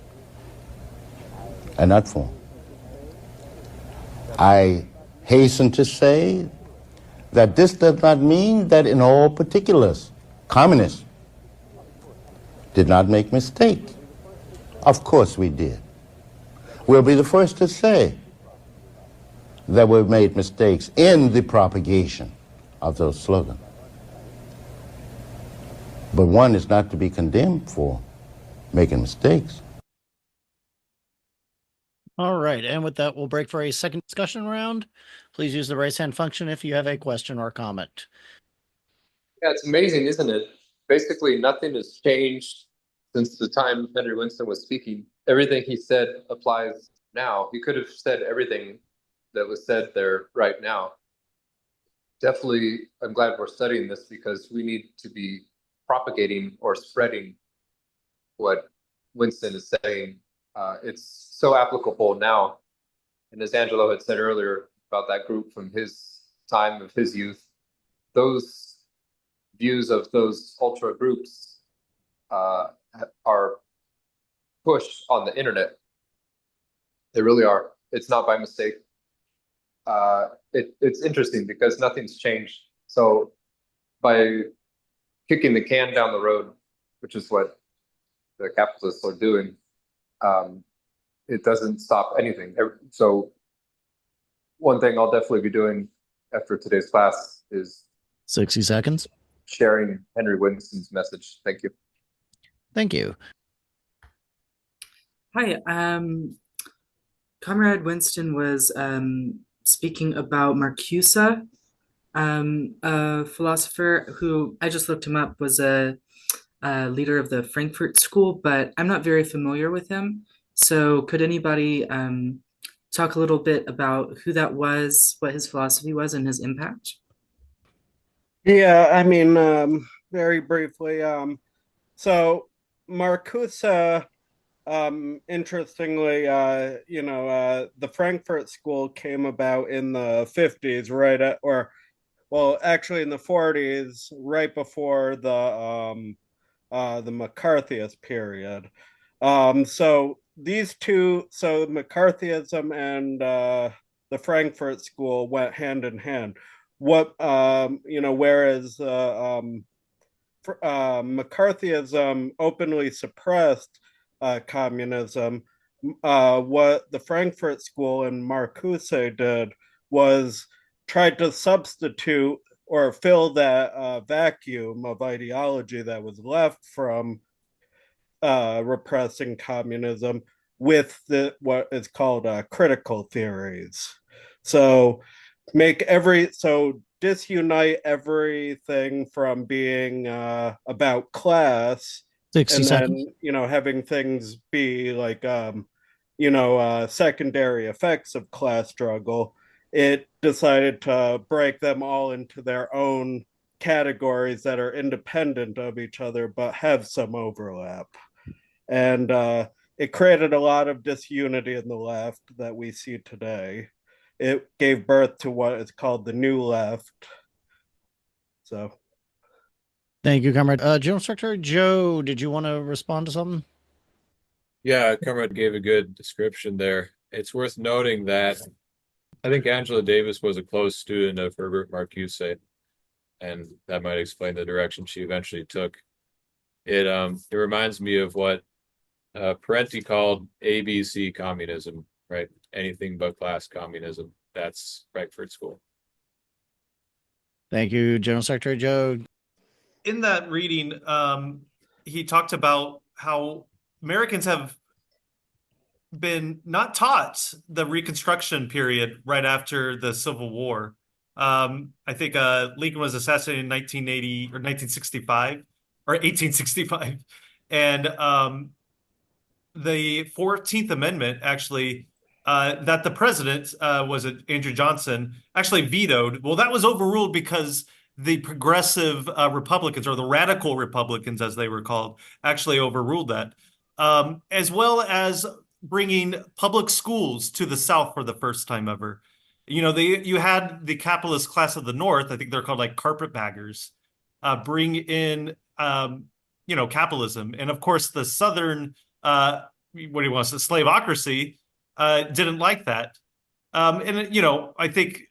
and not form. I hasten to say that this does not mean that in all particulars, communists did not make mistakes. Of course we did. We'll be the first to say that we made mistakes in the propagation of those slogans. But one is not to be condemned for making mistakes. All right, and with that, we'll break for a second discussion round. Please use the raise hand function if you have a question or comment. Yeah, it's amazing, isn't it? Basically, nothing has changed since the time Henry Winston was speaking. Everything he said applies now. He could have said everything that was said there right now. Definitely, I'm glad we're studying this because we need to be propagating or spreading what Winston is saying. It's so applicable now. And as Angelo had said earlier about that group from his time of his youth, those views of those ultra groups are pushed on the internet. They really are. It's not by mistake. It's interesting because nothing's changed. So by kicking the can down the road, which is what the capitalists are doing, it doesn't stop anything. So one thing I'll definitely be doing after today's class is 60 seconds. Sharing Henry Winston's message. Thank you. Thank you. Hi, Comrade Winston was speaking about Marcuse, a philosopher who I just looked him up, was a leader of the Frankfurt School, but I'm not very familiar with him. So could anybody talk a little bit about who that was, what his philosophy was, and his impact? Yeah, I mean, very briefly. So Marcuse, interestingly, the Frankfurt School came about in the 50s, right at, or, well, actually in the 40s, right before the McCarthyist period. So these two, so McCarthyism and the Frankfurt School went hand in hand. What whereas McCarthyism openly suppressed communism, what the Frankfurt School and Marcuse did was tried to substitute or fill that vacuum of ideology that was left from repressing communism with what is called critical theories. So disunite everything from being about class 60 and seconds. then having things be like secondary effects of class struggle. It decided to break them all into their own categories that are independent of each other but have some overlap, and it created a lot of disunity in the left that we see today. It gave birth to what is called the New Left. So, thank you, Comrade. General Secretary Joe, did you want to respond to something? Yeah, Comrade gave a good description there. It's worth noting that I think Angela Davis was a close student of Herbert Marcuse, and that might explain the direction she eventually took. It reminds me of what Parenti called ABC communism, right? Anything but class communism. That's Frankfurt School. Thank you, General Secretary Joe. In that reading, he talked about how Americans have been not taught the Reconstruction period right after the Civil War. I think Lincoln was assassinated in 1980 or 1965 or 1865. And the 14th Amendment actually, that the president, was it Andrew Johnson, actually vetoed. Well, that was overruled because the progressive Republicans, or the radical Republicans as they were called, actually overruled that, as well as bringing public schools to the South for the first time ever. You had the capitalist class of the North, I think they're called like carpetbaggers, bring in capitalism. And of course the Southern what do you want to say, slaveocracy, didn't like that. I think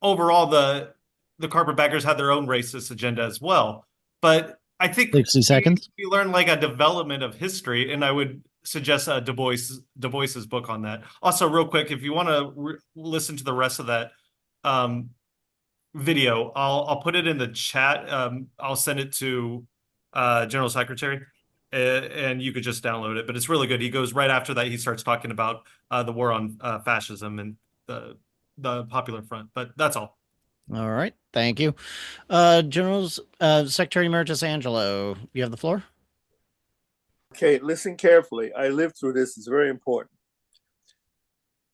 overall the carpetbaggers had their own racist agenda as well. But I think 60 seconds. We learn like a development of history, and I would suggest Du Bois's book on that. Also, real quick, if you want to listen to the rest of that video, I'll put it in the chat. I'll send it to General Secretary, and you could just download it. But it's really good. He goes right after that. He starts talking about the war on fascism and the Popular Front. But that's all. All right, thank you, General Secretary Emeritus Angelo. You have the floor. Okay, listen carefully. I lived through this. It's very important.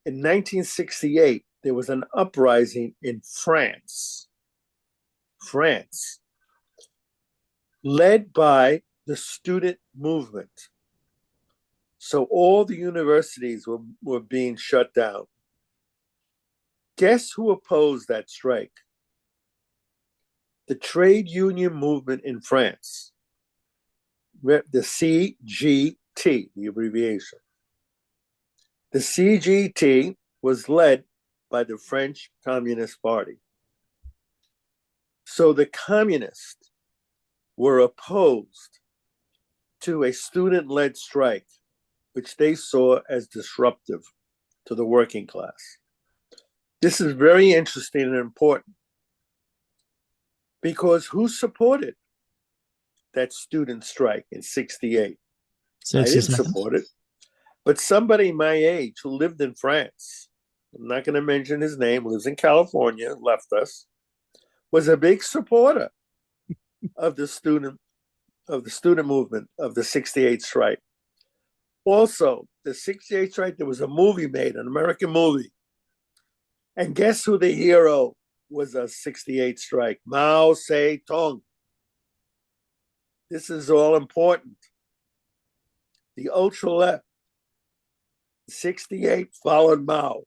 In 1968, there was an uprising in France, led by the student movement. So all the universities were being shut down. Guess who opposed that strike? The trade union movement in France, the CGT, the abbreviation. The CGT was led by the French Communist Party. So the communists were opposed to a student-led strike, which they saw as disruptive to the working class. This is very interesting and important because who supported that student strike in 68? I didn't support it, but somebody my age who lived in France, I'm not going to mention his name, lives in California, left us, was a big supporter of the student movement of the 68 strike. Also, the 68 strike, there was a movie made, an American movie. And guess who the hero was a 68 strike? Mao Zedong. This is all important. The ultra left, 68 followed Mao.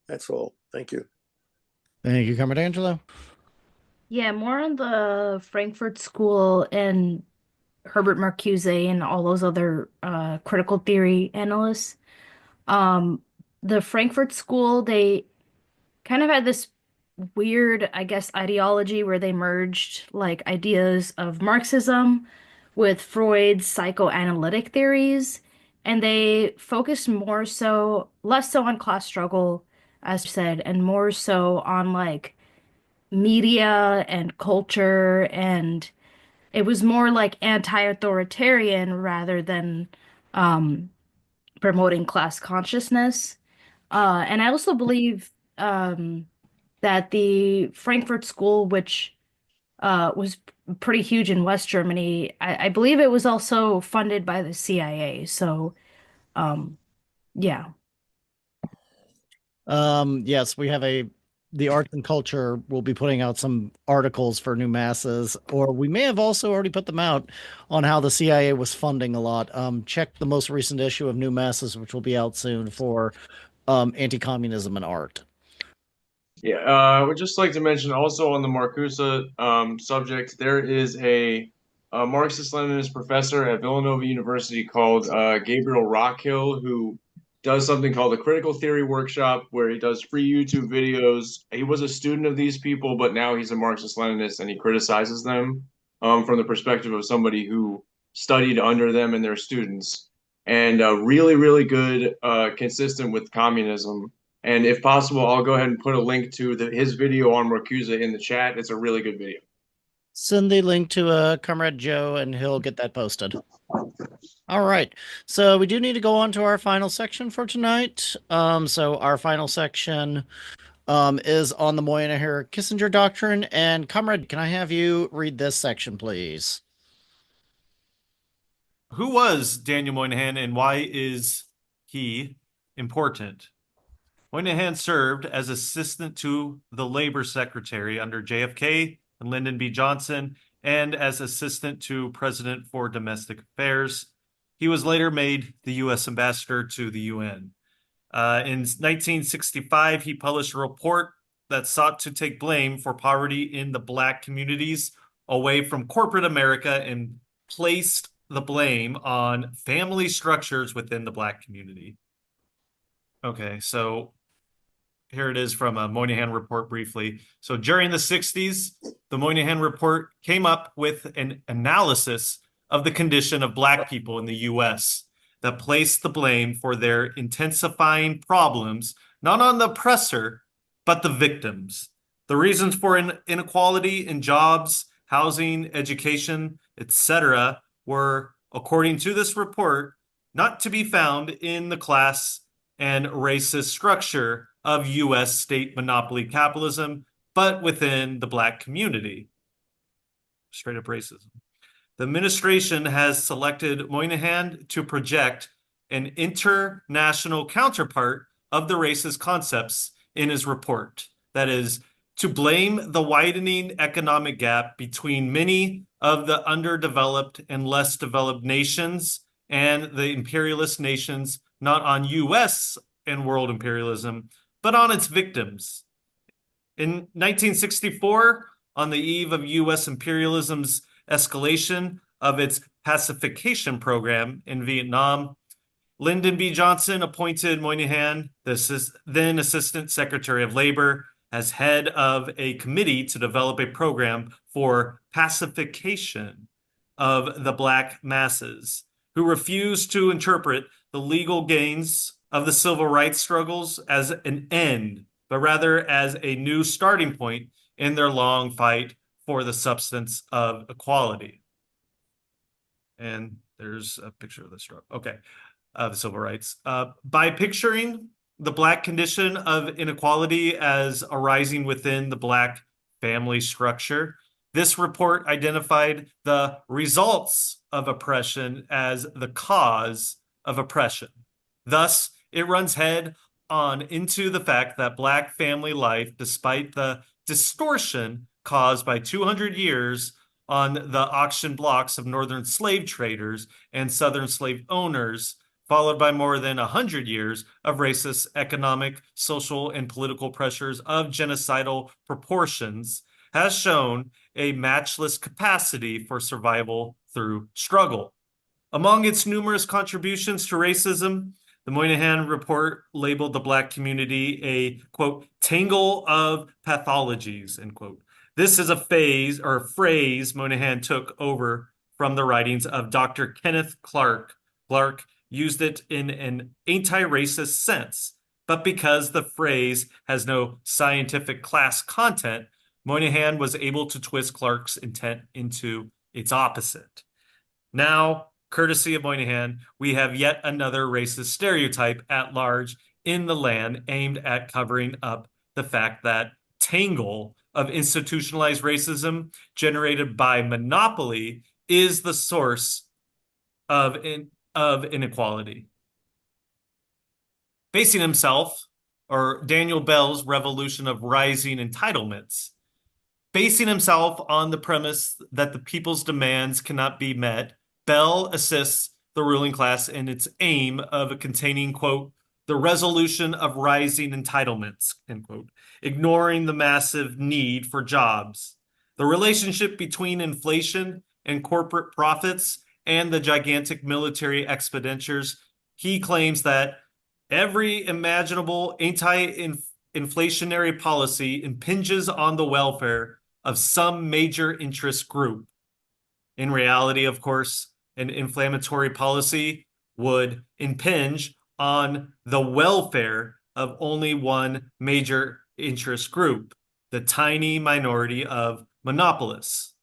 That's all. Thank you. Thank you, Comrade Angelo. Yeah, more on the Frankfurt School and Herbert Marcuse and all those other critical theory analysts. The Frankfurt School, they kind of had this weird, I guess, ideology where they merged like ideas of Marxism with Freud's psychoanalytic theories, and they focused less so on class struggle, as you said, and more so on like media and culture, and it was more like anti-authoritarian rather than promoting class consciousness. And I also believe that the Frankfurt School, which was pretty huge in West Germany, I believe it was also funded by the CIA. So, yeah. Yes, we have the arts and culture will be putting out some articles for New Masses, or we may have also already put them out on how the CIA was funding a lot. Check the most recent issue of New Masses, which will be out soon, for anti-communism and art. Yeah, I would just like to mention also on the Marcuse subject, there is a Marxist-Leninist professor at Villanova University called Gabriel Rockhill, who does something called the Critical Theory Workshop, where he does free YouTube videos. He was a student of these people, but now he's a Marxist-Leninist, and he criticizes them from the perspective of somebody who studied under them and their students. And really, really good, consistent with communism. And if possible, I'll go ahead and put a link to his video on Marcuse in the chat. It's a really good video. Send the link to Comrade Joe, and he'll get that posted. All right. So we do need to go on to our final section for tonight. So our final section is on the Moynihan-Kissinger Doctrine. And Comrade, can I have you read this section, please? Who was Daniel Moynihan, and why is he important? Moynihan served as assistant to the Labor Secretary under JFK and Lyndon B. Johnson, and as assistant to President for Domestic Affairs. He was later made the U.S. ambassador to the UN. In 1965, he published a report that sought to take blame for poverty in the Black communities away from corporate America and placed the blame on family structures within the Black community. Okay, so here it is from a Moynihan report briefly. So during the 60s, the Moynihan report came up with an analysis of the condition of Black people in the U.S. that place the blame for their intensifying problems not on the oppressor, but the victims. The reasons for inequality in jobs, housing, education, etc., were, according to this report, not to be found in the class and racist structure of U.S. state monopoly capitalism, but within the Black community. Straight up racism. The administration has selected Moynihan to project an international counterpart of the racist concepts in his report. That is, to blame the widening economic gap between many of the underdeveloped and less developed nations and the imperialist nations, not on U.S. and world imperialism, but on its victims. In 1964, on the eve of U.S. imperialism's escalation of its pacification program in Vietnam, Lyndon B. Johnson appointed Moynihan, the then Assistant Secretary of Labor, as head of a committee to develop a program for pacification of the Black masses, who refused to interpret the legal gains of the civil rights struggles as an end, but rather as a new starting point in their long fight for the substance of equality. And there's a picture of the struggle. Okay, the civil rights. By picturing the Black condition of inequality as arising within the Black family structure, this report identified the results of oppression as the cause of oppression. Thus, it runs head on into the fact that Black family life, despite the distortion caused by 200 years on the auction blocks of northern slave traders and southern slave owners, followed by more than 100 years of racist economic, social, and political pressures of genocidal proportions, has shown a matchless capacity for survival through struggle. Among its numerous contributions to racism, the Moynihan report labeled the Black community a, quote, tangle of pathologies, end quote. This is a phrase Moynihan took over from the writings of Dr. Kenneth Clark. Clark used it in an anti-racist sense, but because the phrase has no scientific class content, Moynihan was able to twist Clark's intent into its opposite. Now, courtesy of Moynihan, we have yet another racist stereotype at large in the land aimed at covering up the fact that tangle of institutionalized racism generated by monopoly is the source of inequality. Basing himself, or Daniel Bell's revolution of rising entitlements, basing himself on the premise that the people's demands cannot be met, Bell assists the ruling class in its aim of containing, quote, the resolution of rising entitlements, end quote, ignoring the massive need for jobs. The relationship between inflation and corporate profits and the gigantic military expenditures, he claims that every imaginable anti-inflationary policy impinges on the welfare of some major interest group. In reality, of course, an inflammatory policy would impinge on the welfare of only one major interest group, the tiny minority of monopolists.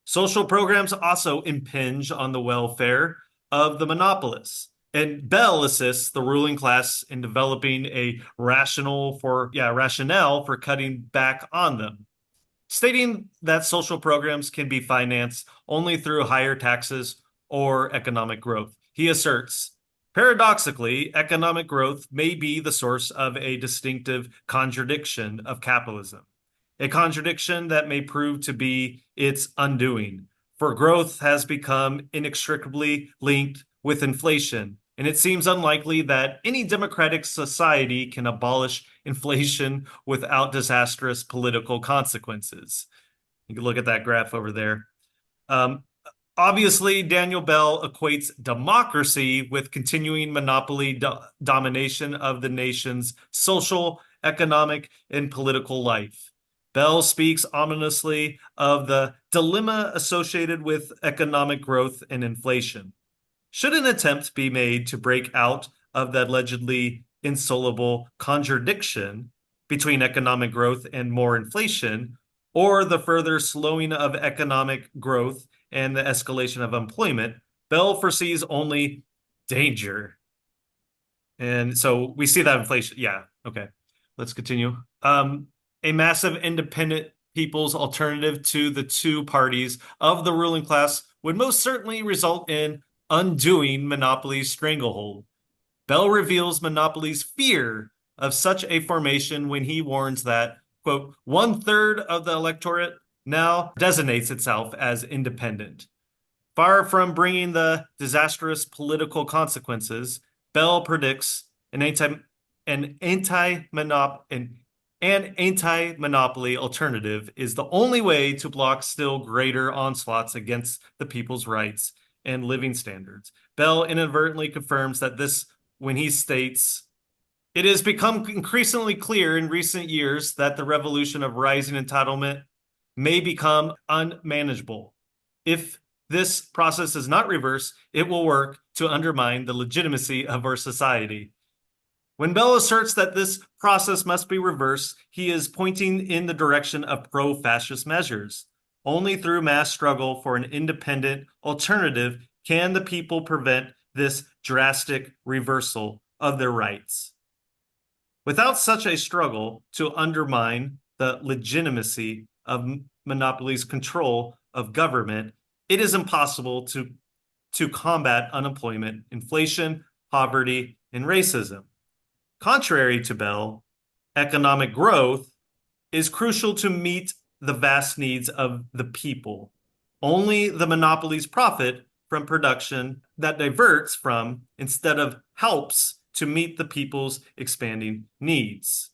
Social programs also impinge on the welfare of the monopolists, and Bell assists the ruling class in developing a rationale for cutting back on them, stating that social programs can be financed only through higher taxes or economic growth. He asserts, paradoxically, economic growth may be the source of a distinctive contradiction of capitalism, a contradiction that may prove to be its undoing, for growth has become inextricably linked with inflation, and it seems unlikely that any democratic society can abolish inflation without disastrous political consequences. You can look at that graph over there. Obviously, Daniel Bell equates democracy with continuing monopoly domination of the nation's social, economic, and political life. Bell speaks ominously of the dilemma associated with economic growth and inflation. Should an attempt be made to break out of the allegedly insoluble contradiction between economic growth and more inflation, or the further slowing of economic growth and the escalation of employment, Bell foresees only danger. And so we see that inflation. Yeah, okay. Let's continue. A massive independent people's alternative to the two parties of the ruling class would most certainly result in undoing monopoly's stranglehold. Bell reveals monopoly's fear of such a formation when he warns that, quote, 1/3 of the electorate now designates itself as independent. Far from bringing the disastrous political consequences, Bell predicts an anti-monopoly alternative is the only way to block still greater onslaughts against the people's rights and living standards. Bell inadvertently confirms that this when he states, "It has become increasingly clear in recent years that the revolution of rising entitlement may become unmanageable. If this process is not reversed, it will work to undermine the legitimacy of our society." When Bell asserts that this process must be reversed, he is pointing in the direction of pro-fascist measures. Only through mass struggle for an independent alternative can the people prevent this drastic reversal of their rights. Without such a struggle to undermine the legitimacy of monopoly's control of government, it is impossible to combat unemployment, inflation, poverty, and racism. Contrary to Bell, economic growth is crucial to meet the vast needs of the people. Only the monopolies profit from production that diverts from, instead of helps, to meet the people's expanding needs.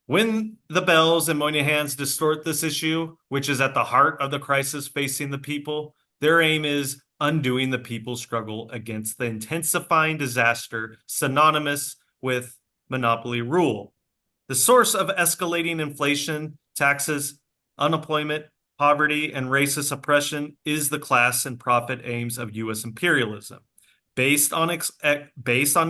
When the Bells and Moynihan's distort this issue, which is at the heart of the crisis facing the people, their aim is undoing the people's struggle against the intensifying disaster synonymous with monopoly rule. The source of escalating inflation, taxes, unemployment, poverty, and racist oppression is the class and profit aims of U.S. imperialism, based on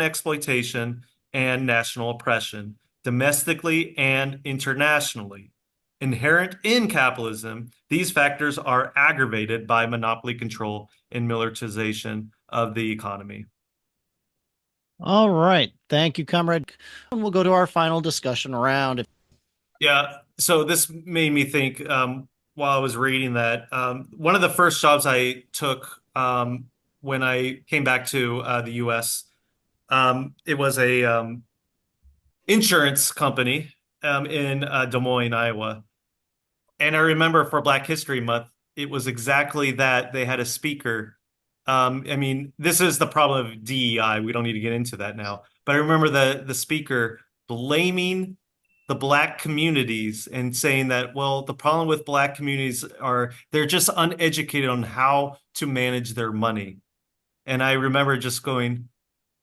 exploitation and national oppression, domestically and internationally. Inherent in capitalism, these factors are aggravated by monopoly control and militarization of the economy. All right. Thank you, comrade. And we'll go to our final discussion round. Yeah, so this made me think while I was reading that one of the first jobs I took when I came back to the U.S., it was a insurance company in Des Moines, Iowa. And I remember for Black History Month, it was exactly that. They had a speaker. I mean, this is the problem of DEI. We don't need to get into that now. But I remember the speaker blaming the Black communities and saying that, well, the problem with Black communities are they're just uneducated on how to manage their money. And I remember just going,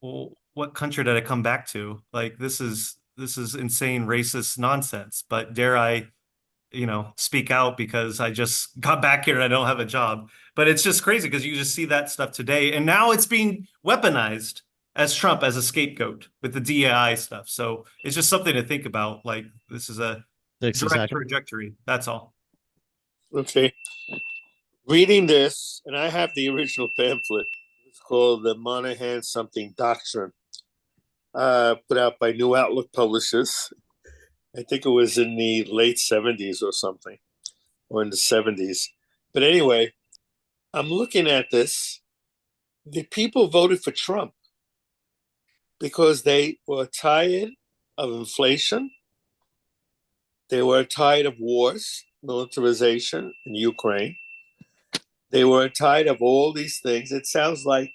well, what country did I come back to? Like, this is insane racist nonsense. But dare I speak out because I just got back here and I don't have a job. But it's just crazy because you just see that stuff today. And now it's being weaponized as Trump as a scapegoat with the DEI stuff. So it's just something to think about. Like, this is a direct trajectory. That's all. Okay. Reading this, and I have the original pamphlet. It's called the Moynihan something Doctrine, put out by New Outlook Publishers. I think it was in the late 70s or something, or in the 70s. But anyway, I'm looking at this. The people voted for Trump because they were tired of inflation. They were tired of wars, militarization in Ukraine. They were tired of all these things. It sounds like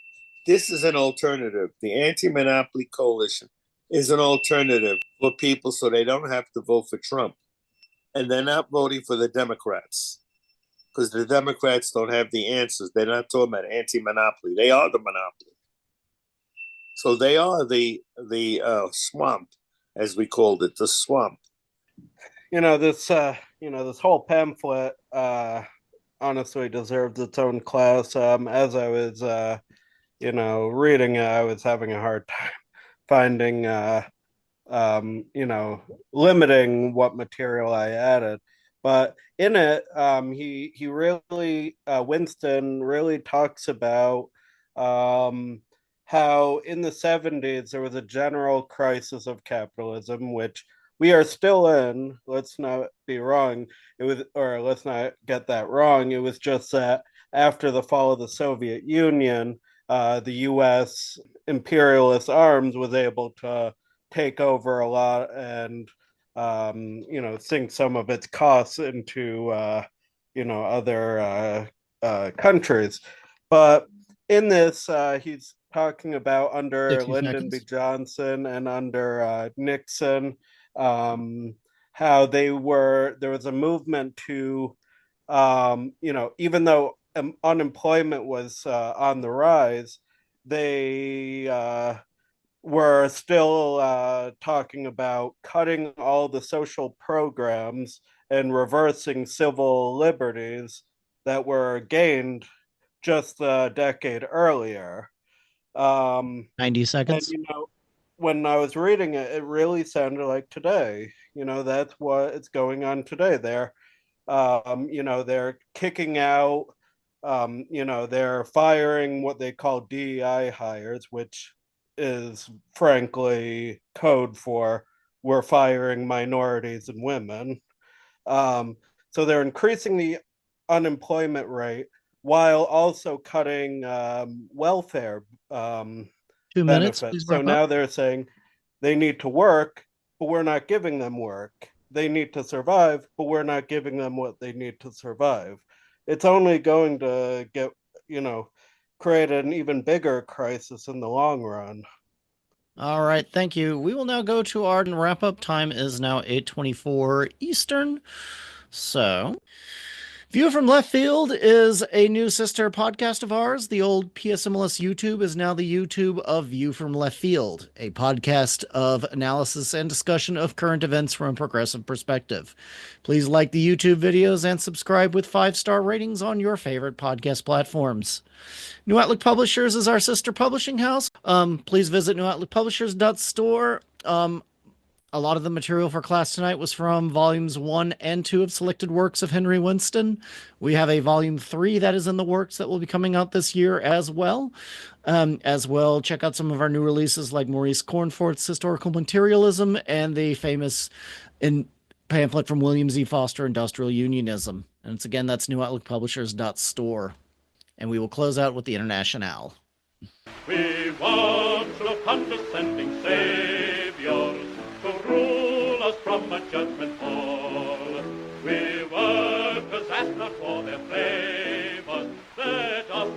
this is an alternative. The anti-monopoly coalition is an alternative for people so they don't have to vote for Trump. And they're not voting for the Democrats because the Democrats don't have the answers. They're not talking about anti-monopoly. They are the monopoly. So they are the swamp, as we called it, the swamp. This whole pamphlet honestly deserves its own class. As I was, reading it, I was having a hard time finding, limiting what material I added. But in it, he really, Winston really talks about how in the 70s there was a general crisis of capitalism, which we are still in. Let's not be wrong. Let's not get that wrong. It was just that after the fall of the Soviet Union, the U.S. imperialist arms was able to take over a lot and sink some of its costs into other countries. But in this, he's talking about under 60 Lyndon B. seconds. Johnson and under Nixon, how there was a movement to, even though unemployment was on the rise, they were still talking about cutting all the social programs and reversing civil liberties that were gained just a decade earlier. 90 seconds. And, when I was reading it, it really sounded like today. That's what it's going on today. They're kicking out, they're firing what they call DEI hires, which is frankly code for we're firing minorities and women. So they're increasing the unemployment rate while also cutting welfare 2 minutes, benefits. please So wrap now up. they're saying they need to work, but we're not giving them work. They need to survive, but we're not giving them what they need to survive. It's only going to get, create an even bigger crisis in the long run. All right, thank you. We will now go to our wrap-up. Time is now 8:24 Eastern. So, View from Left Field is a new sister podcast of ours. The old PSMLS YouTube is now the YouTube of View from Left Field, a podcast of analysis and discussion of current events from a progressive perspective. Please like the YouTube videos and subscribe with 5-star ratings on your favorite podcast platforms. New Outlook Publishers is our sister publishing house. Please visit newoutlookpublishers.store. A lot of the material for class tonight was from volumes 1 and 2 of selected works of Henry Winston. We have a volume 3 that is in the works that will be coming out this year as well. Check out some of our new releases like Maurice Cornforth's Historical Materialism and the famous pamphlet from William Z. Foster, Industrial Unionism. And it's again, that's newoutlookpublishers.store. And we will close out with the Internationale. We want the condescending saviors to rule us from a judgment hall. We workers ask not for their favors, let us